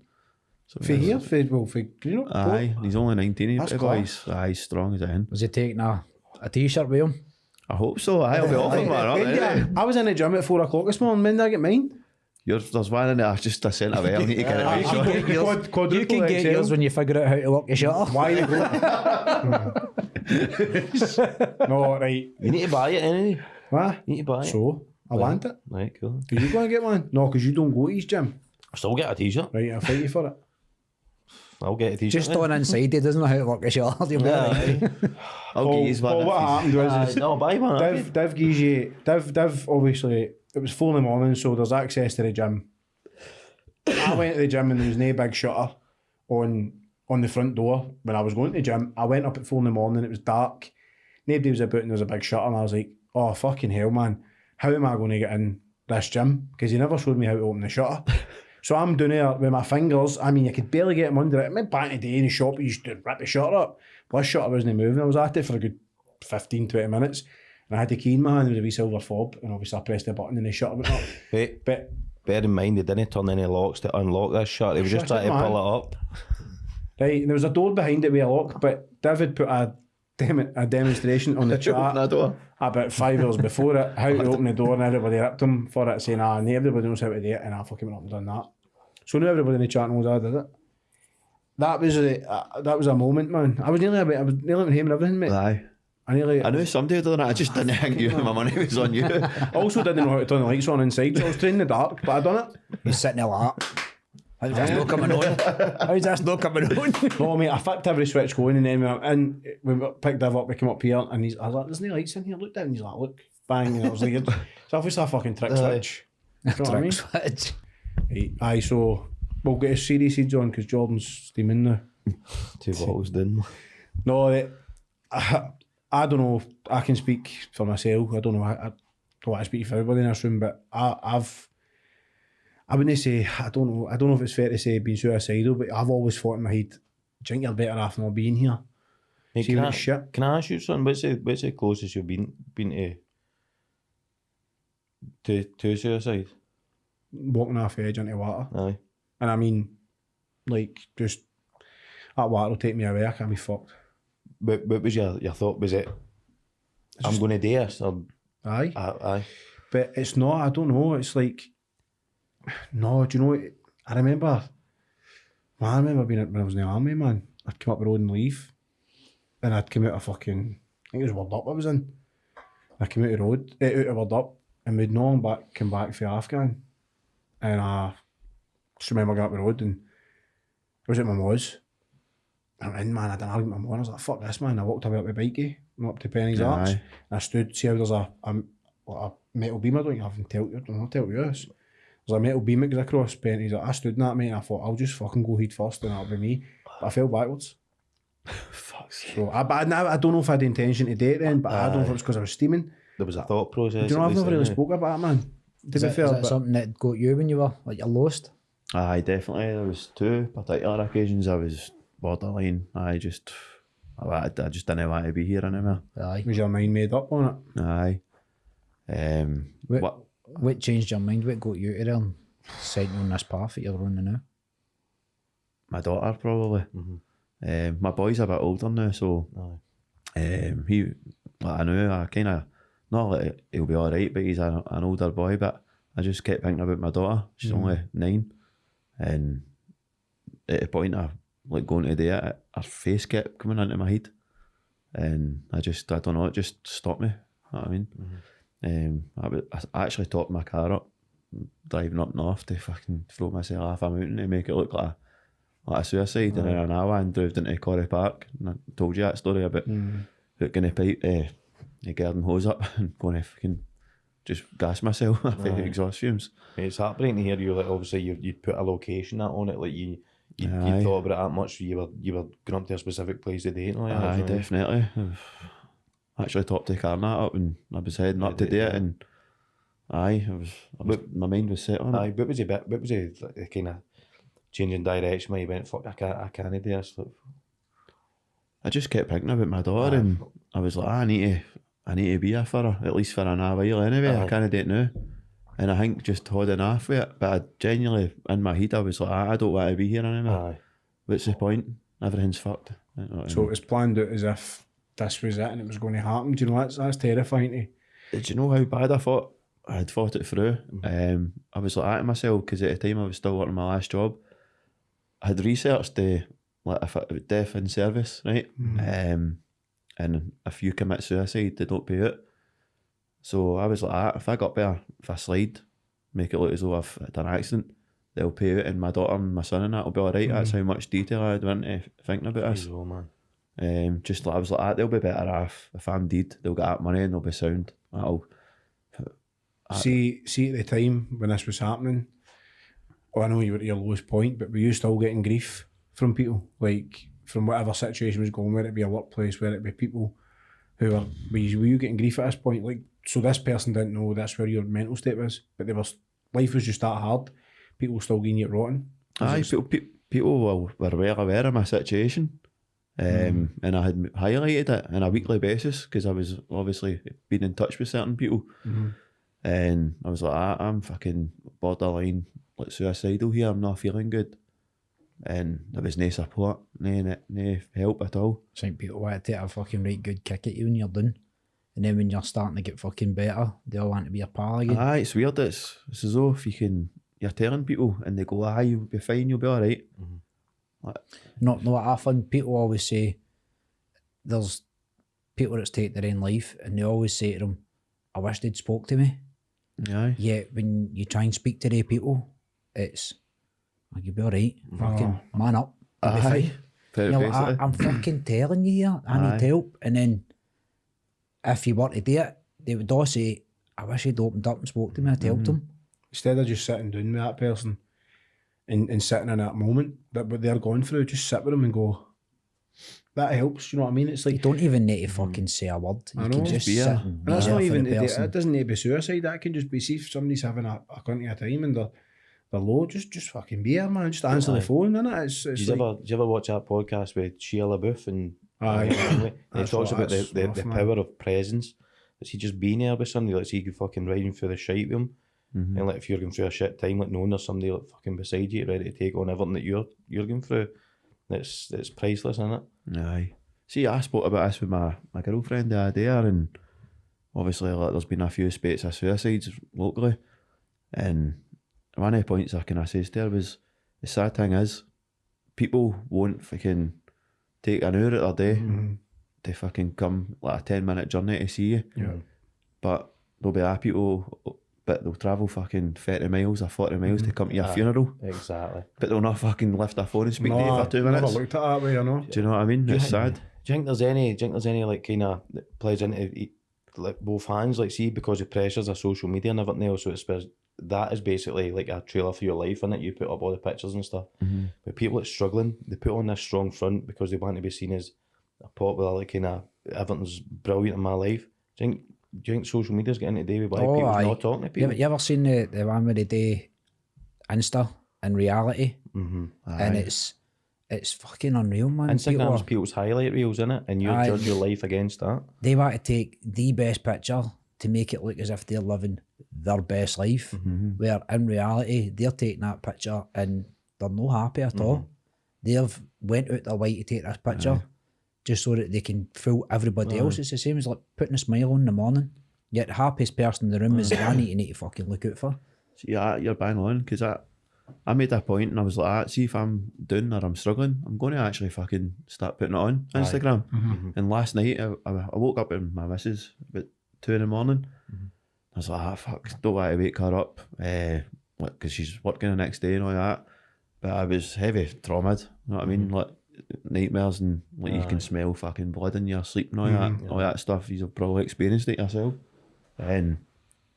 Speaker 4: So
Speaker 1: For here, for Greenock.
Speaker 4: Aye, he's only 19.
Speaker 1: That's
Speaker 4: He's strong as a hen.
Speaker 3: was he taking a t-shirt with him?
Speaker 4: I hope so. I'll be off him, man.
Speaker 1: I was in the gym at 4 o'clock this morning. When did I get mine?
Speaker 4: There's one in there, just a cent away. I need to get it right.
Speaker 3: You can get yours when you figure out how to lock your shutter.
Speaker 1: Why you go? No, right.
Speaker 2: You need to buy it, anyway.
Speaker 1: What?
Speaker 2: You need to buy it.
Speaker 1: So, I want it.
Speaker 2: Right, cool.
Speaker 1: Could you go and get one? No, because you don't go to his gym.
Speaker 2: I'll still get a t-shirt.
Speaker 1: Right, I'll fight you for it.
Speaker 2: I'll get a t-shirt.
Speaker 3: Just on inside, he doesn't know how to lock his shutter.
Speaker 4: I'll get his one.
Speaker 1: What happened was
Speaker 2: No, buy one.
Speaker 1: Div gives you, Div obviously, it was 4 in the morning, so there's access to the gym. I went to the gym and there was no big shutter on the front door when I was going to the gym. I went up at 4 in the morning, it was dark, nobody was about and there was a big shutter, and I was like, oh fucking hell, man, how am I going to get in this gym? Because he never showed me how to open the shutter. So I'm doing there with my fingers. I mean, you could barely get him under it. I went back in the day in the shop, you used to rip the shutter up. Well, this shutter wasn't moving. I was at it for a good 15, 20 minutes. And I had the key in my hand with a wee silver fob. And obviously I pressed the button and the shutter went up.
Speaker 2: Wait,
Speaker 1: But
Speaker 2: bear in mind, they didn't turn any locks to unlock this shut. They were just trying to pull it up.
Speaker 1: right, and there was a door behind it with a lock, but David put a demonstration on the chat about 5 years before it, how to open the door, and everybody ripped him for it, saying, everybody knows how to do it, and I fucking went up and done that. So now everybody in the chat knows I did it. That was a moment, man. I was nearly on him and everything, mate.
Speaker 4: Aye.
Speaker 1: I
Speaker 4: knew somebody had done it. I just didn't think you. My money was on you.
Speaker 1: I also didn't know how to turn the lights on inside, so I was training in the dark, but I done it.
Speaker 3: He's sitting there like that. How's this not coming on? How's this not coming on?
Speaker 1: No, mate, I flicked every switch going, and then when we picked Div up, we came up here, and I was like, "There's no lights in here." Looked down, and he's like, "Look, bang!" And I was like, "It's obviously a fucking trick switch." You know what I mean?
Speaker 3: Switch.
Speaker 1: Aye, so we'll get a series seeds on because Jordan's steaming now.
Speaker 2: 2 bottles done.
Speaker 1: No, I don't know. I can speak for myself. I don't know. I don't want to speak for everybody in this room, but I wouldn't say, I don't know if it's fair to say being suicidal, but I've always thought in my head, do you think you're better off not being here?
Speaker 2: Hey,
Speaker 1: See what shit?
Speaker 2: can I ask you something? What's the closest you've been to suicide?
Speaker 1: Walking off the edge into water.
Speaker 2: Aye.
Speaker 1: And I mean, like, just, that water will take me away, I can't be fucked.
Speaker 2: What was your thought? Was it, I'm going to do this? Or,
Speaker 1: Aye.
Speaker 2: aye.
Speaker 1: But it's not, I don't know, it's like, no, do you know, I remember being when I was in the army, man, I'd come up the road and leave, and I'd come out of fucking, I think it was Word Up I was in, I came out of the road, out of Word Up, and we'd no one come back for Afghan, and I just remember going up the road, and I was at my mum's, and I went in, man, I didn't argue with my mum, I was like, fuck this, man, I walked away up the bikey, went up to Penny's Arch, and I stood, see how there's a metal beam, I don't even tell you this. There's a metal beam that goes across Penny's. I stood in that, mate, and I thought, I'll just fucking go head first and that'll be me. But I fell backwards.
Speaker 2: Fuck's sake.
Speaker 1: So I don't know if I had the intention to do it then, but I don't know if it was because I was steaming.
Speaker 2: There was a thought process.
Speaker 1: Do you know, I've never really spoke about it, man. To
Speaker 3: Is
Speaker 1: be fair,
Speaker 3: that
Speaker 1: but
Speaker 3: something that got you when you were like you're lost?
Speaker 4: Aye, definitely. There was 2 particular occasions I was borderline. I just didn't want to be here anymore.
Speaker 3: Aye.
Speaker 1: was your mind made up on it?
Speaker 4: Aye.
Speaker 3: What changed your mind? What got you to there and set you on this path that you're on now?
Speaker 4: My daughter, probably. My boy's a bit older now, so I know I kind of, not like he'll be alright, but he's an older boy, but I just kept thinking about my daughter. She's only 9, and at the point of like going to do it, her face kept coming into my head, and I don't know, it just stopped me. You know what I mean? I actually topped my car up, driving up north to fucking throw myself off a mountain to make it look like a suicide, and then an hour and drove into Corrie Park, and I told you that story about hooking a pipe, a garden hose up and going to fucking just gas myself with the exhaust fumes.
Speaker 2: It's heartbreaking to hear you, like, obviously you'd put a location on it, like you thought about it that much, you were going up to a specific place to date. Like,
Speaker 4: Aye, definitely. I actually topped the car nut up and I was heading up to do it, and aye, my mind was set on it.
Speaker 2: Aye, what was the kind of changing direction where you went, fuck, I can't do this? Like,
Speaker 4: I just kept thinking about my daughter, and I was like, I need to be here for her, at least for an hour while anyway. I can't do it now. And I think just holding off with it, but I genuinely, in my head, I was like, I don't want to be here anymore.
Speaker 2: aye.
Speaker 4: What's the point? Everything's fucked.
Speaker 1: So it was planned out as if this was it and it was going to happen. Do you know, that's terrifying.
Speaker 4: Did you know how bad I thought? I had thought it through. I was like that to myself, because at the time I was still working my last job. I had researched like if it was death in service, right? And if you commit suicide, they don't pay out. So I was like that. If I got better, if I slide, make it look as though I've had an accident, they'll pay out, and my daughter and my son and that will be alright. That's how much detail I went into thinking about this.
Speaker 2: Oh, man.
Speaker 4: Just like I was like that, they'll be better off if I'm dead. They'll get that money and they'll be sound.
Speaker 1: See at the time when this was happening, I know you were at your lowest point, but were you still getting grief from people? Like, from whatever situation was going, whether it be a workplace, whether it be people who were you getting grief at this point? Like, so this person didn't know that's where your mental state was, but life was just that hard. People still getting you rotten.
Speaker 4: Aye, people were well aware of my situation. And I had highlighted it on a weekly basis, because I was obviously being in touch with certain people. And I was like, I'm fucking borderline, like, suicidal here, I'm not feeling good. And there was no support, no help at all.
Speaker 3: I think people want to take a fucking right good kick at you when you're done. And then when you're starting to get fucking better, they all want to be a pal again.
Speaker 4: Aye, it's weird. It's as though if you're telling people and they go, you'll be fine, you'll be alright.
Speaker 3: Not what I find, people always say, there's people that's take their own life, and they always say to them, I wish they'd spoke to me.
Speaker 4: Aye.
Speaker 3: Yet when you try and speak to the people, it's, You'll be alright. Fucking man up. You'll be
Speaker 4: Aye.
Speaker 3: fine.
Speaker 4: Very
Speaker 3: You're like,
Speaker 4: basically.
Speaker 3: I'm fucking telling you here, I
Speaker 4: Aye.
Speaker 3: need help. And then if you were to do it, they would all say, I wish he'd opened up and spoke to me, I'd helped him.
Speaker 1: Instead of just sitting down with that person and sitting in that moment that what they're going through, just sit with them and go, that helps, you know what I mean? It's
Speaker 3: You
Speaker 1: like,
Speaker 3: don't even need to fucking say a word. You
Speaker 1: I
Speaker 3: can
Speaker 1: know.
Speaker 3: just
Speaker 4: Be
Speaker 3: sit
Speaker 4: there.
Speaker 3: and be
Speaker 1: and that's
Speaker 3: there
Speaker 1: not
Speaker 3: for
Speaker 1: even,
Speaker 3: the person.
Speaker 1: it doesn't need to be suicide, that can just be, see if somebody's having a cunt of a time and they're low, just fucking be there, man, just answer the phone, innit? It's
Speaker 2: Did
Speaker 1: like,
Speaker 2: you ever watch that podcast with Sheila LaBeouf and
Speaker 1: Aye.
Speaker 2: He
Speaker 1: That's
Speaker 2: talks
Speaker 1: what-
Speaker 2: about
Speaker 1: that's
Speaker 2: the
Speaker 1: rough, man.
Speaker 2: power of presence. Is he just being there with somebody, like, see you fucking riding through the shite with him, and like if you're going through a shit time, like knowing there's somebody like fucking beside you ready to take on everything that you're going through, it's priceless, isn't it?
Speaker 4: Aye. See, I spoke about this with my girlfriend the other day, and obviously like, there's been a few spates of suicides locally, and one of the points I kind of says to her was, the sad thing is, people won't fucking take an hour out of their day to fucking come like a 10-minute journey to see you.
Speaker 1: Yeah.
Speaker 4: But there'll be other people, but they'll travel fucking 30 miles or 40 miles to come to your funeral,
Speaker 2: Exactly.
Speaker 4: but they'll not fucking lift a phone and speak to you for 2
Speaker 1: never
Speaker 4: minutes.
Speaker 1: looked at it that way, you know.
Speaker 4: Do you know what I mean? It's sad.
Speaker 2: Do you think there's any like kind of that plays into like both hands, like see because of pressures of social media and everything else, so it's that is basically like a trailer for your life, innit? You put up all the pictures and stuff. But people that's struggling, they put on this strong front because they want to be seen as a popular, like kind of everything's brilliant in my life. Do you think social media's getting into the day with why people's not talking to people?
Speaker 3: You ever seen the one where they do Insta in reality? And it's fucking unreal, man.
Speaker 2: Instagram's
Speaker 3: People
Speaker 2: people's highlight reels, innit? And you
Speaker 3: Aye.
Speaker 2: judge your life against that.
Speaker 3: they want to take the best picture to make it look as if they're living their best life, where in reality they're taking that picture and they're not happy at all. They've went out their way to take this picture just so that they can fool everybody else. It's the same as like putting a smile on in the morning. Yet the happiest person in the room is the one that you need to fucking look out for.
Speaker 4: See, you're bang on, because I made a point and I was like, see if I'm down or I'm struggling, I'm going to actually fucking start putting it on Instagram. And last night I woke up and my missus about 2 in the morning. I was like, fuck, don't want to wake her up because she's working the next day and all that. But I was heavy traumatized, you know what I mean? Like nightmares and like you can smell fucking blood in your sleep and all that stuff. You've probably experienced it yourself. And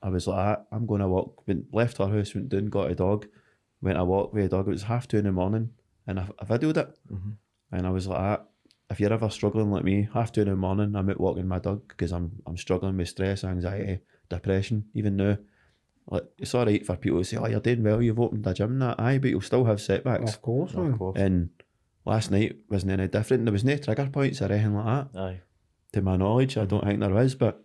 Speaker 4: I was like, I'm going to walk. Left her house, went down, got a dog, went a walk with a dog. It was 2:30 in the morning, and I videoed it. And I was like, if you're ever struggling like me, 2:30 in the morning, I'm out walking my dog because I'm struggling with stress, anxiety, depression. Even now, like it's all right for people to say, "Oh, you're doing well. You've opened a gym." And that, aye, but you'll still have setbacks.
Speaker 1: Of course, man.
Speaker 4: And last night wasn't any different. There was no trigger points or anything like that.
Speaker 2: Aye.
Speaker 4: To my knowledge, I don't think there is, but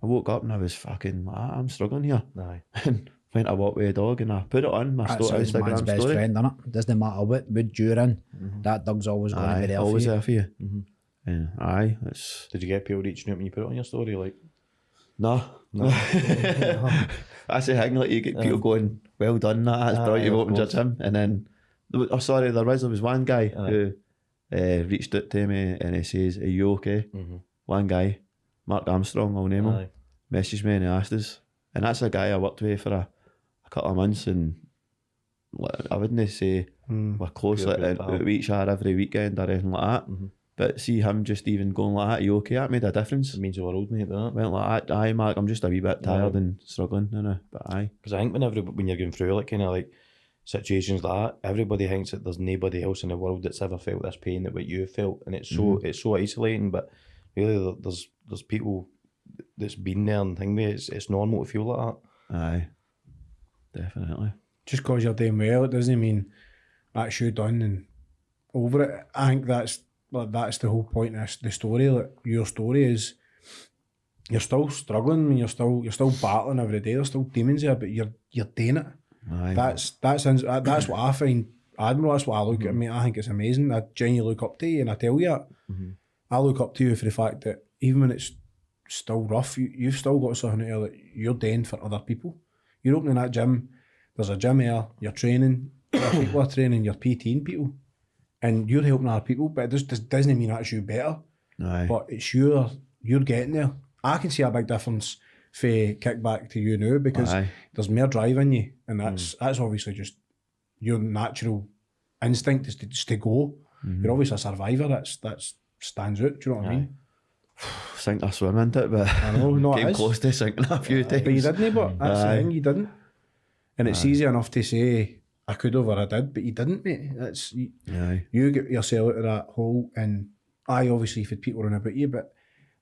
Speaker 4: I woke up and I was fucking like, I'm struggling here.
Speaker 2: Aye.
Speaker 4: And went a walk with a dog and I put it on my
Speaker 3: That's always man's
Speaker 4: Instagram
Speaker 3: best
Speaker 4: story.
Speaker 3: friend, innit? Doesn't matter what mood you're in, that dog's always going to be
Speaker 4: Aye,
Speaker 3: there for
Speaker 4: always
Speaker 3: you.
Speaker 4: there for you. And aye, it's
Speaker 2: Did you get people reaching out when you put it on your story? Like,
Speaker 4: no. That's the thing, like you get people going, well done, that's brilliant, you've
Speaker 2: of
Speaker 4: opened your
Speaker 2: course.
Speaker 4: gym. And then, there was one guy who reached out to me and he says, are you okay? One guy, Mark Armstrong, I'll name him,
Speaker 2: Aye.
Speaker 4: messaged me and he asked us. And that's a guy I worked with for a couple of months, and I wouldn't say we're close
Speaker 2: Pure
Speaker 4: like
Speaker 2: good pal.
Speaker 4: out each other every weekend or anything like that. But see him just even going like that, you okay? That made a difference.
Speaker 2: it means you're old, mate, that.
Speaker 4: Went like that, aye Mark, I'm just a wee bit tired and struggling, but aye.
Speaker 2: Because I think when you're going through like kind of like situations like that, everybody thinks that there's nobody else in the world that's ever felt this pain that what you felt, and it's so isolating. But really, there's people that's been there and think it's normal to feel like that.
Speaker 4: Aye, definitely.
Speaker 1: Just because you're doing well, it doesn't mean that's you done and over it. I think that's the whole point of the story. Like your story is, you're still struggling, and you're still battling every day. There's still demons there, but you're doing it.
Speaker 4: Aye.
Speaker 1: That's what I find admirable. That's what I look at. I mean, I think it's amazing. I genuinely look up to you, and I tell you that. I look up to you for the fact that even when it's still rough, you've still got something there that you're doing for other people. You're opening that gym. There's a gym here. You're training. Other people are training. You're PTing people, and you're helping other people. But it doesn't mean that's you better.
Speaker 4: Aye.
Speaker 1: But it's you're getting there. I can see a big difference for kickback to you now because
Speaker 4: Aye.
Speaker 1: there's more drive in you, and that's obviously just your natural instinct is to just to go. You're obviously a survivor. That's stands out. Do you know what I mean?
Speaker 4: Sink or swim into it, but
Speaker 1: I know, no, it
Speaker 4: came
Speaker 1: is.
Speaker 4: close to sinking a few times.
Speaker 1: But you didn't. But that's the thing. You didn't. And it's easy enough to say I could have or I did, but you didn't, mate. That's you get yourself out of that hole, and obviously if people run about you, but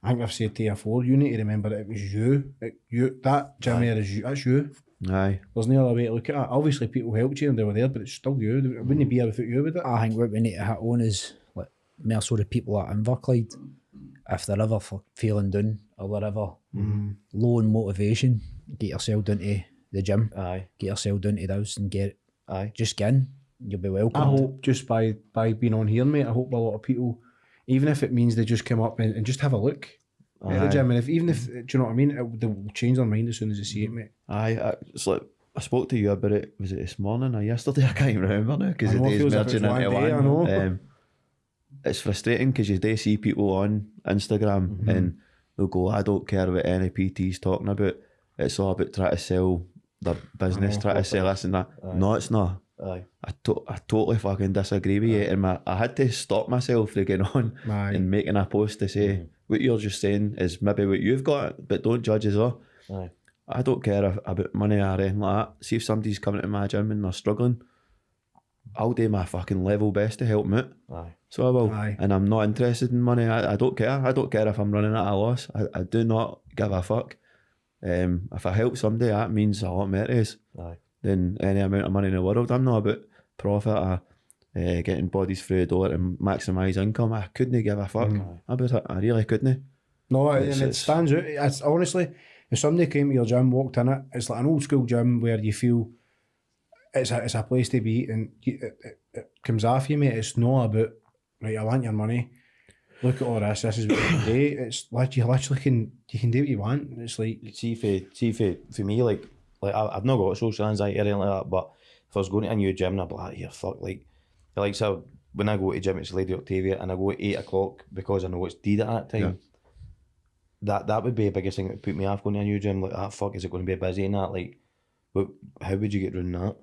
Speaker 1: I think I've said to you before, you need to remember that it was you. That Jim there is you. That's you.
Speaker 4: Aye.
Speaker 1: There's no other way to look at it. Obviously people helped you and they were there, but it's still you. It wouldn't be here without you, would it?
Speaker 3: I think what we need to hit on is like more so the people at Inverclyde, if they're ever feeling down or they're ever low in motivation, get yourself down to the gym.
Speaker 2: Aye.
Speaker 3: Get yourself down to the house and just get in. You'll be welcome.
Speaker 1: I hope just by being on here, mate, I hope a lot of people, even if it means they just come up and just have a look at the gym, and even if, do you know what I mean, they'll change their mind as soon as they see it, mate.
Speaker 4: Aye, it's like I spoke to you about it. Was it this morning or yesterday? I can't even remember now because the
Speaker 1: I know, it
Speaker 4: day's
Speaker 1: feels like it's
Speaker 4: merging into
Speaker 1: one day, I
Speaker 4: one.
Speaker 1: know.
Speaker 4: It's frustrating because you do see people on Instagram and they'll go, I don't care what any PT's talking about. It's all about trying to sell their business, trying to sell this and that. No, it's not.
Speaker 2: Aye.
Speaker 4: I totally fucking disagree with you. And I had to stop myself from getting on and making a post to say, what you're just saying is maybe what you've got, but don't judge us all.
Speaker 2: Aye.
Speaker 4: I don't care about money or anything like that. See if somebody's coming to my gym and they're struggling, I'll do my fucking level best to help them out.
Speaker 2: Aye.
Speaker 4: So I will.
Speaker 1: Aye.
Speaker 4: And I'm not interested in money. I don't care. I don't care if I'm running at a loss. I do not give a fuck. If I help somebody, that means a lot more to us than any amount of money in the world. I'm not about profit or getting bodies through the door to maximise income. I couldn't give a fuck about it. I really couldn't.
Speaker 1: No, and it stands out. It's honestly, if somebody came to your gym, walked in it, it's like an old school gym where you feel it's a place to be, and it comes off you, mate. It's not about, right, I want your money. Look at all this. This is what you can do. It's like you literally can do what you want. It's like,
Speaker 2: See for me, like I've not got social anxiety or anything like that, but if I was going to a new gym, I'd be like, yeah, fuck, like so when I go to gym, it's Lady Octavia, and I go at 8 o'clock because I know it's deed at that time. Yeah. That would be the biggest thing that put me off going to a new gym. Like, fuck, is it going to be busy and that? Like, how would you get around that?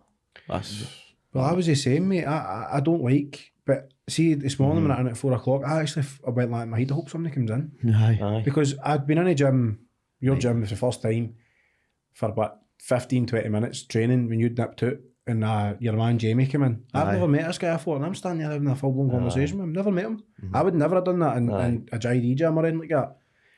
Speaker 1: well, I was the same, mate. I don't like, but see, this morning when I went at 4 o'clock, I went like in my head, I hope somebody comes in.
Speaker 4: Aye.
Speaker 1: Because I'd been in a gym, your gym for the first time, for about 15, 20 minutes training when you'd nipped out and your man Jamie came in. I've never met this guy before, and I'm standing there having a full-blown conversation with him. Never met him. I would never have done that in a JD gym or anything like that.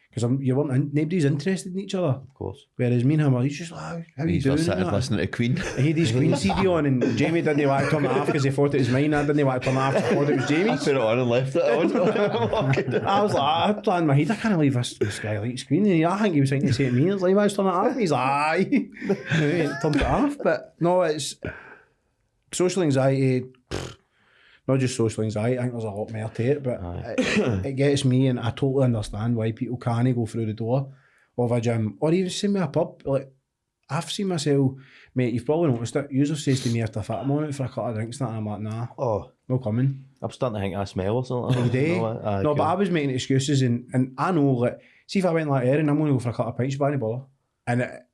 Speaker 1: Because nobody's interested in each other.
Speaker 2: Of course.
Speaker 1: Whereas me and him, he's just like, how you doing?
Speaker 4: Sitting listening to Queen.
Speaker 1: He had his Queen CD on, and Jamie didn't want to turn it off because he thought it was mine. I didn't want to turn it off because I thought it was Jamie's.
Speaker 4: Put it on and left it on.
Speaker 1: I was like, I planned in my head, I can't believe this guy likes Queen. And I think he was thinking to say to me, it's like, let's turn it off. And he's like, aye. He turned it off. But no, it's social anxiety. Not just social anxiety, I think there's a lot more to it, but it gets me, and I totally understand why people can't go through the door of a gym, or even see me a pub. Like, I've seen myself, mate, you've probably noticed it, user says to me after I'm on it for a couple of drinks, and I'm like, nah, no coming.
Speaker 2: I'm starting to think I smell or something.
Speaker 1: You do? No, but I was making excuses, and I know, like, see if I went like Erin, I'm going to go for a couple of pints, but I didn't bother.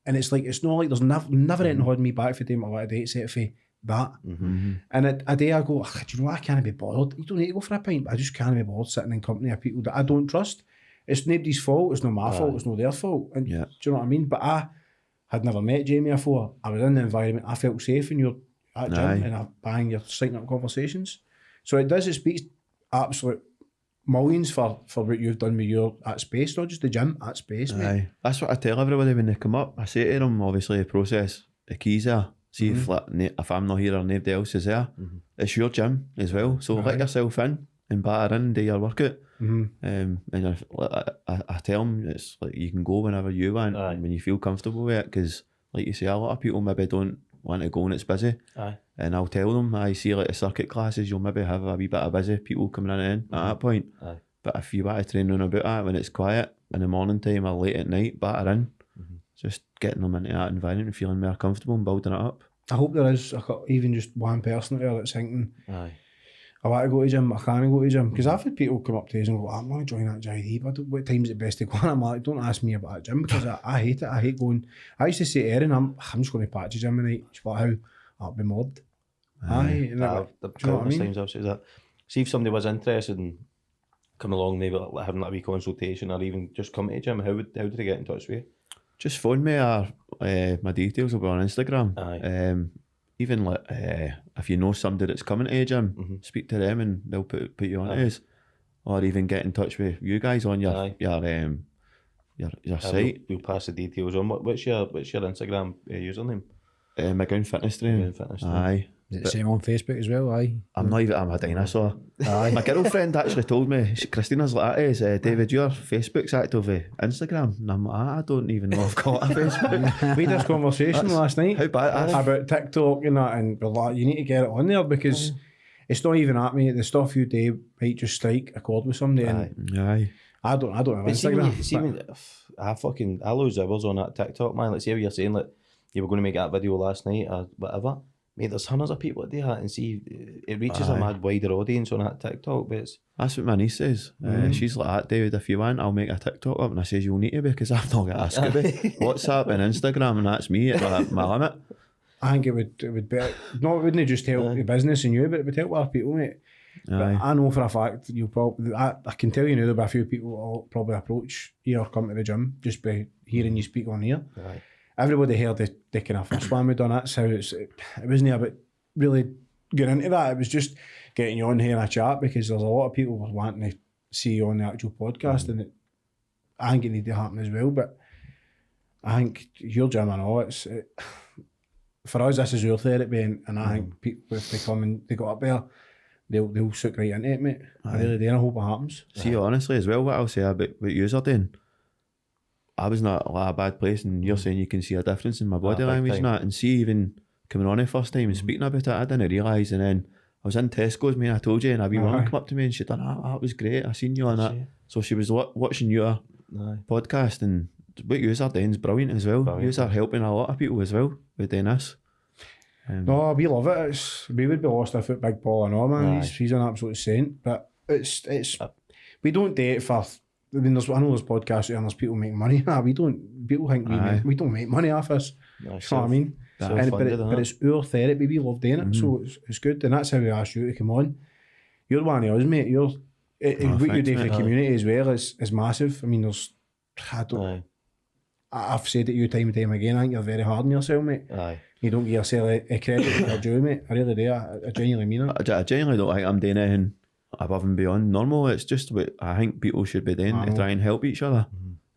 Speaker 1: And it's like, it's not like there's never anything holding me back for doing what I want to do, except for that. And a day I go, do you know what, I can't be bothered. You don't need to go for a pint, but I just can't be bothered sitting in company of people that I don't trust. It's nobody's fault, it's not my fault, it's not their fault. And do you know what I mean? But I had never met Jamie before. I was in the environment, I felt safe, and you're at gym and you're striking up conversations. So it speaks absolute millions for what you've done with your at space, not just the gym, at space, mate.
Speaker 4: Aye. That's what I tell everybody when they come up. I say to them, obviously, the process, the keys there. See if I'm not here or nobody else is there, it's your gym as well. So let yourself in and batter in, do your workout. And I tell them, it's like you can go whenever you want, when you feel comfortable with it. Because, like you say, a lot of people maybe don't want to go when it's busy. And I'll tell them, I see like the circuit classes, you'll maybe have a wee bit of busy people coming in at that point. But if you want to train round about that when it's quiet in the morning time or late at night, batter in. Just getting them into that environment and feeling more comfortable and building it up.
Speaker 1: I hope there is even just one person there that's thinking, I want to go to gym, I can't go to gym. Because I've had people come up to us and go, I'm going to join that JD, but what time's it best to go? And I'm like, don't ask me about that gym, because I hate it. I hate going. I used to say to Erin, I'm just going to patch the gym tonight. She's like, how? I'll be mod. Aye.
Speaker 2: I've
Speaker 1: Do you know what I
Speaker 2: countless
Speaker 1: mean?
Speaker 2: times I've said that. See if somebody was interested in coming along, maybe like having that wee consultation, or even just come to the gym, how did they get in touch with you?
Speaker 4: Just phone me, or my details will be on Instagram.
Speaker 2: Aye.
Speaker 4: Even like if you know somebody that's coming to the gym, speak to them and they'll put you on to us. Or even get in touch with you guys on your site.
Speaker 2: We'll pass the details on. What's your Instagram username?
Speaker 4: McGowan Fitness Training.
Speaker 2: McGowan Fitness Training.
Speaker 4: Aye.
Speaker 3: Is it the same on Facebook as well? Aye.
Speaker 4: I'm a dinosaur. My girlfriend actually told me, Christina's like that is, David, your Facebook's active with Instagram. And I'm like, I don't even know I've got a Facebook.
Speaker 1: We had this conversation last night
Speaker 4: How bad?
Speaker 1: about TikTok and that, and we're like, you need to get it on there because it's not even at me. The stuff you do might just strike a chord with somebody. And
Speaker 4: Aye.
Speaker 1: I don't have
Speaker 2: But see,
Speaker 1: Instagram.
Speaker 2: I lose hours on that TikTok, man. Like, see how you're saying, like, you were going to make that video last night or whatever. Mate, there's hundreds of people that do that, and see, it reaches a mad wider audience on that TikTok, but
Speaker 4: That's what my niece says. She's like that, David, if you want, I'll make a TikTok up. And I says, you'll need to be, because I've not got a Scooby. WhatsApp and Instagram, and that's me at my limit.
Speaker 1: I think it would be, no, it wouldn't just help your business and you, but it would help other people, mate. But I know for a fact you'll probably, I can tell you now there'll be a few people that will probably approach you or come to the gym just by hearing you speak on here.
Speaker 2: Aye.
Speaker 1: Everybody heard the kind of first one we done. That's how it wasn't about really getting into that. It was just getting you on here in a chat, because there's a lot of people wanting to see you on the actual podcast, and I think it needs to happen as well. But I think your gym and all, for us, this is your therapy, and I think people, if they come and they got up there, they'll suck right into it, mate. I really do, and I hope it happens.
Speaker 4: See, honestly, as well, what I'll say about what you are doing, I was not like a bad place, and you're saying you can see a difference in my body language and that, and see, even coming on the first time and speaking about it, I didn't realise, and then I was in Tesco's, mate, I told you, and a wee woman come up to me and she done, that was great, I seen you on that. So she was watching your podcast, and what you are doing is brilliant as well. You are helping a lot of people as well with doing this.
Speaker 1: No, we love it. We would be lost if it Big Paul and all, man. He's an absolute saint. But it's we don't do it for. I mean, I know there's podcasts and there's people making money. We don't. People think we don't make money off us. You know what I mean? But it's our therapy. We love doing it, so it's good. And that's how we asked you to come on. You're one of us, mate. What you do for the community as well is massive. I mean, I've said it to you time and time again. I think you're very hard on yourself, mate. You don't give yourself a credit you're due, mate. I really do. I genuinely mean it.
Speaker 4: I genuinely don't think I'm doing anything above and beyond normal. It's just what I think people should be doing to try and help each other.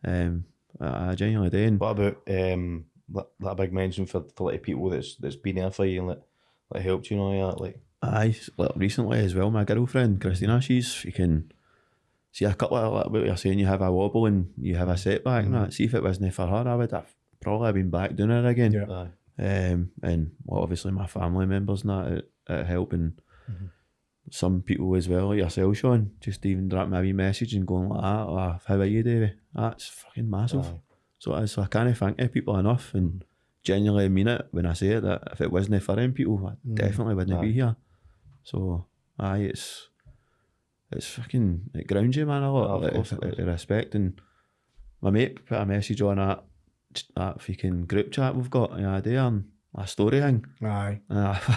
Speaker 4: I genuinely do.
Speaker 2: What about that big mention for like people that's been there for you and like helped you and all that? Like,
Speaker 4: like recently as well, my girlfriend Christina, you can see a couple of like what you're saying, you have a wobble and you have a setback and that. See, if it wasn't for her, I would have probably been back doing it again.
Speaker 1: Yeah.
Speaker 4: And well, obviously my family members and that it helping. Some people as well, like yourself, Sean, just even drop me a wee message and going like that, or how are you, Davey? That's fucking massive. So I can't thank people enough, and genuinely mean it when I say it, that if it wasn't for them people, I definitely wouldn't be here. So it's fucking, it grounds you, man, a lot. Respect. And my mate put a message on that freaking group chat we've got the other day, and a story thing. I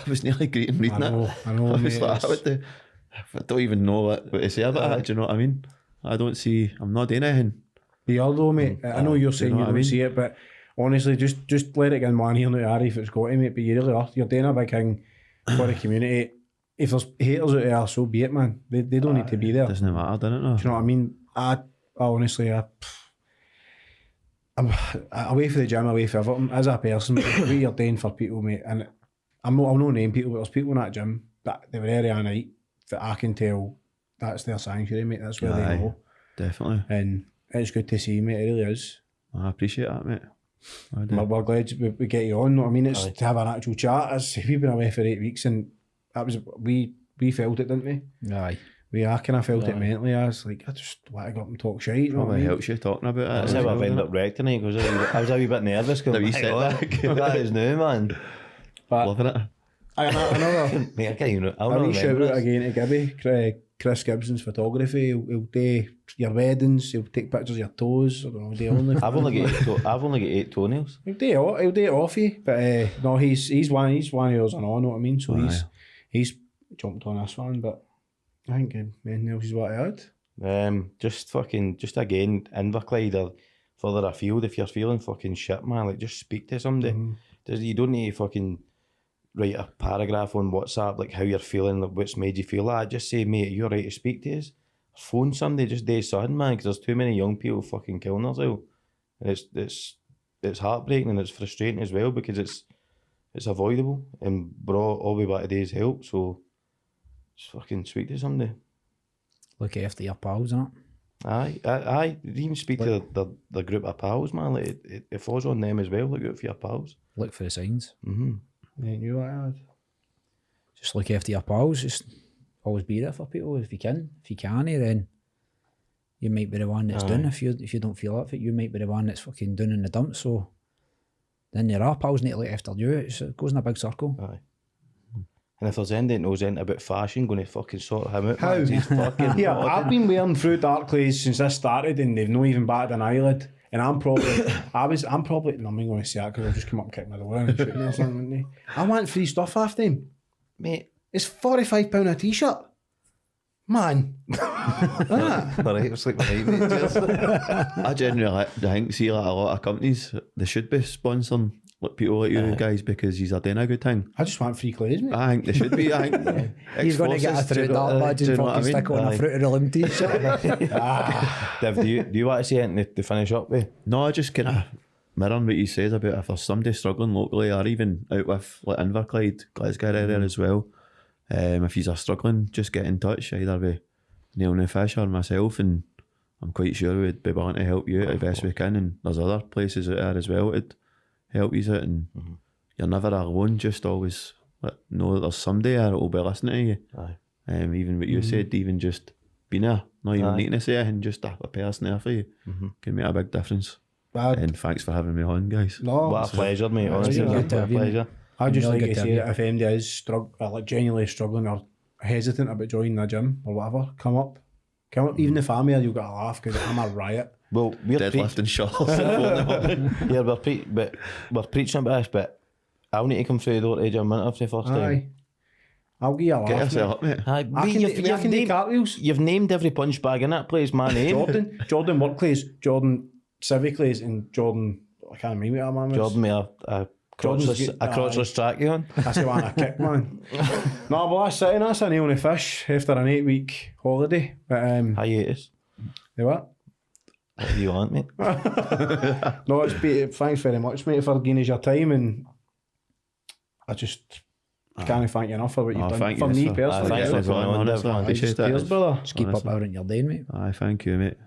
Speaker 4: was nearly greeting reading it.
Speaker 1: I know,
Speaker 4: I was
Speaker 1: mate,
Speaker 4: like, I don't even know what to say about it. Do you know what I mean? I'm not doing anything.
Speaker 1: You are though, mate. I know you're saying you don't see it, but honestly, just let it get in one here now, Harry, if it's got to, mate. But you really are. You're doing a big thing for the community. If there's haters out there, so be it, man. They don't need to be there.
Speaker 4: It doesn't matter, does it? No?
Speaker 1: Do you know what I mean? I honestly, I'm away for the gym, away for everything. As a person, what you're doing for people, mate, and I'll not name people, but there's people in that gym that they were there all night that I can tell that's their sanctuary, mate. That's where they go.
Speaker 4: Definitely.
Speaker 1: And it's good to see, mate. It really is.
Speaker 4: I appreciate that, mate.
Speaker 1: We're glad we get you on. Know what I mean? It's to have an actual chat. We've been away for 8 weeks, and that was we felt it, didn't we?
Speaker 3: Aye.
Speaker 1: I kind of felt it mentally. I was like, I just want to go up and talk shit. You know what I mean?
Speaker 4: Helps you talking about it.
Speaker 2: That's how I've ended up wrecked tonight, because I was a wee bit nervous.
Speaker 4: The wee setback.
Speaker 2: That is new, man.
Speaker 1: But
Speaker 4: loving it.
Speaker 1: Another
Speaker 2: Mate, I can't even.
Speaker 1: a wee shout out again to Gibby, Chris Gibson's photography. He'll do your weddings. He'll take pictures of your toes. I don't know.
Speaker 2: I've only got 8 toenails.
Speaker 1: He'll do it off you, but no, he's one of yours and all. Know what I mean? So he's jumped on this one, but I think anything else is what I had.
Speaker 2: Just again, Inverclyde or further afield, if you're feeling fucking shit, man, like just speak to somebody. You don't need to fucking write a paragraph on WhatsApp, like how you're feeling, like what's made you feel that. Just say, mate, you're right to speak to us. Phone somebody, just do something, man, because there's too many young people fucking killing themselves. And it's heartbreaking and it's frustrating as well because it's avoidable and we're all we want today is help, so just fucking speak to somebody.
Speaker 3: Look after your pals, innit?
Speaker 2: Aye, even speak to the group of pals, man. Like it falls on them as well. Look out for your pals.
Speaker 3: Look for the signs.
Speaker 1: Yeah, you what I had.
Speaker 3: Just look after your pals. Just always be there for people if you can. If you can't, then you might be the one that's done. If you don't feel up for it, you might be the one that's fucking down in the dump. So then your other pals need to look after you. It goes in a big circle.
Speaker 2: Aye. And if there's anything that knows anything about fashion, going to fucking sort him out.
Speaker 1: How?
Speaker 2: Man, he's fucking
Speaker 1: Yeah,
Speaker 2: nodding.
Speaker 1: I've been wearing through dark clothes since this started and they've not even batted an eyelid. And I'm probably, no, I'm not going to say that because I'll just come up and kick my door and shoot me or something, wouldn't I want free stuff off them.
Speaker 2: Mate.
Speaker 1: It's £45 a t-shirt. Man.
Speaker 2: Alright, it's like my night, mate. Cheers.
Speaker 4: I genuinely think, see, like a lot of companies, they should be sponsoring like people like you guys because you're doing a good thing.
Speaker 1: I just want free clothes, mate.
Speaker 4: I think they should be. I think
Speaker 3: He's going to get a through dark badge and fucking stick on a Fruit of the Loom t-shirt.
Speaker 2: Dev, do you want to say anything to finish up with?
Speaker 4: No, I just kind of mirroring what you said about if there's somebody struggling locally or even out with like Inverclyde, Glasgow area as well. If you're struggling, just get in touch either with Neil and Fish or myself, and I'm quite sure we'd be willing to help you out the best we can. And there's other places out there as well to help you out, and you're never alone. Just always know that there's somebody there that will be listening to you.
Speaker 2: Aye.
Speaker 4: Even what you said, even just being there, not even needing to say anything, just a person there for you can make a big difference. And thanks for having me on, guys.
Speaker 1: No,
Speaker 2: What a pleasure, mate. Honestly,
Speaker 3: been good to
Speaker 2: what a
Speaker 3: have you,
Speaker 2: pleasure.
Speaker 1: I'd just
Speaker 3: Really
Speaker 1: like
Speaker 3: good
Speaker 1: to
Speaker 3: to
Speaker 1: say
Speaker 3: have
Speaker 1: that if anybody is genuinely struggling or hesitant about joining the gym or whatever, come up. Even if I'm here, you'll get a laugh because I'm a riot.
Speaker 2: Well, we're
Speaker 4: Deadlifting shawls.
Speaker 2: yeah, we're preaching about this, but I'll need to come through the door to the gym for the first time.
Speaker 1: Aye. I'll give you a laugh.
Speaker 4: Get
Speaker 1: mate.
Speaker 4: yourself up, mate.
Speaker 2: Aye,
Speaker 1: I can do cartwheels.
Speaker 2: you've named every punch bag in that place, man. Eh?
Speaker 1: Jordan work clothes, Jordan civic clothes, and Jordan, I can't remember what man was.
Speaker 2: Jordan me a crotchless track on.
Speaker 1: That's the one I kick, man. No, but that's a Neil and a Fish after an 8-week holiday. But
Speaker 2: Hiatus.
Speaker 1: you what?
Speaker 2: What do you want, mate?
Speaker 1: No, thanks very much, mate, for giving us your time, and I just can't thank you enough for what you've done
Speaker 4: thank
Speaker 1: for
Speaker 4: you,
Speaker 1: me
Speaker 4: sir.
Speaker 1: personally.
Speaker 2: Thanks for coming on,
Speaker 4: honestly,
Speaker 2: Dev.
Speaker 4: I appreciate that.
Speaker 1: Cheers, brother.
Speaker 3: Just keep up out in your lane, mate.
Speaker 4: Aye, thank you, mate.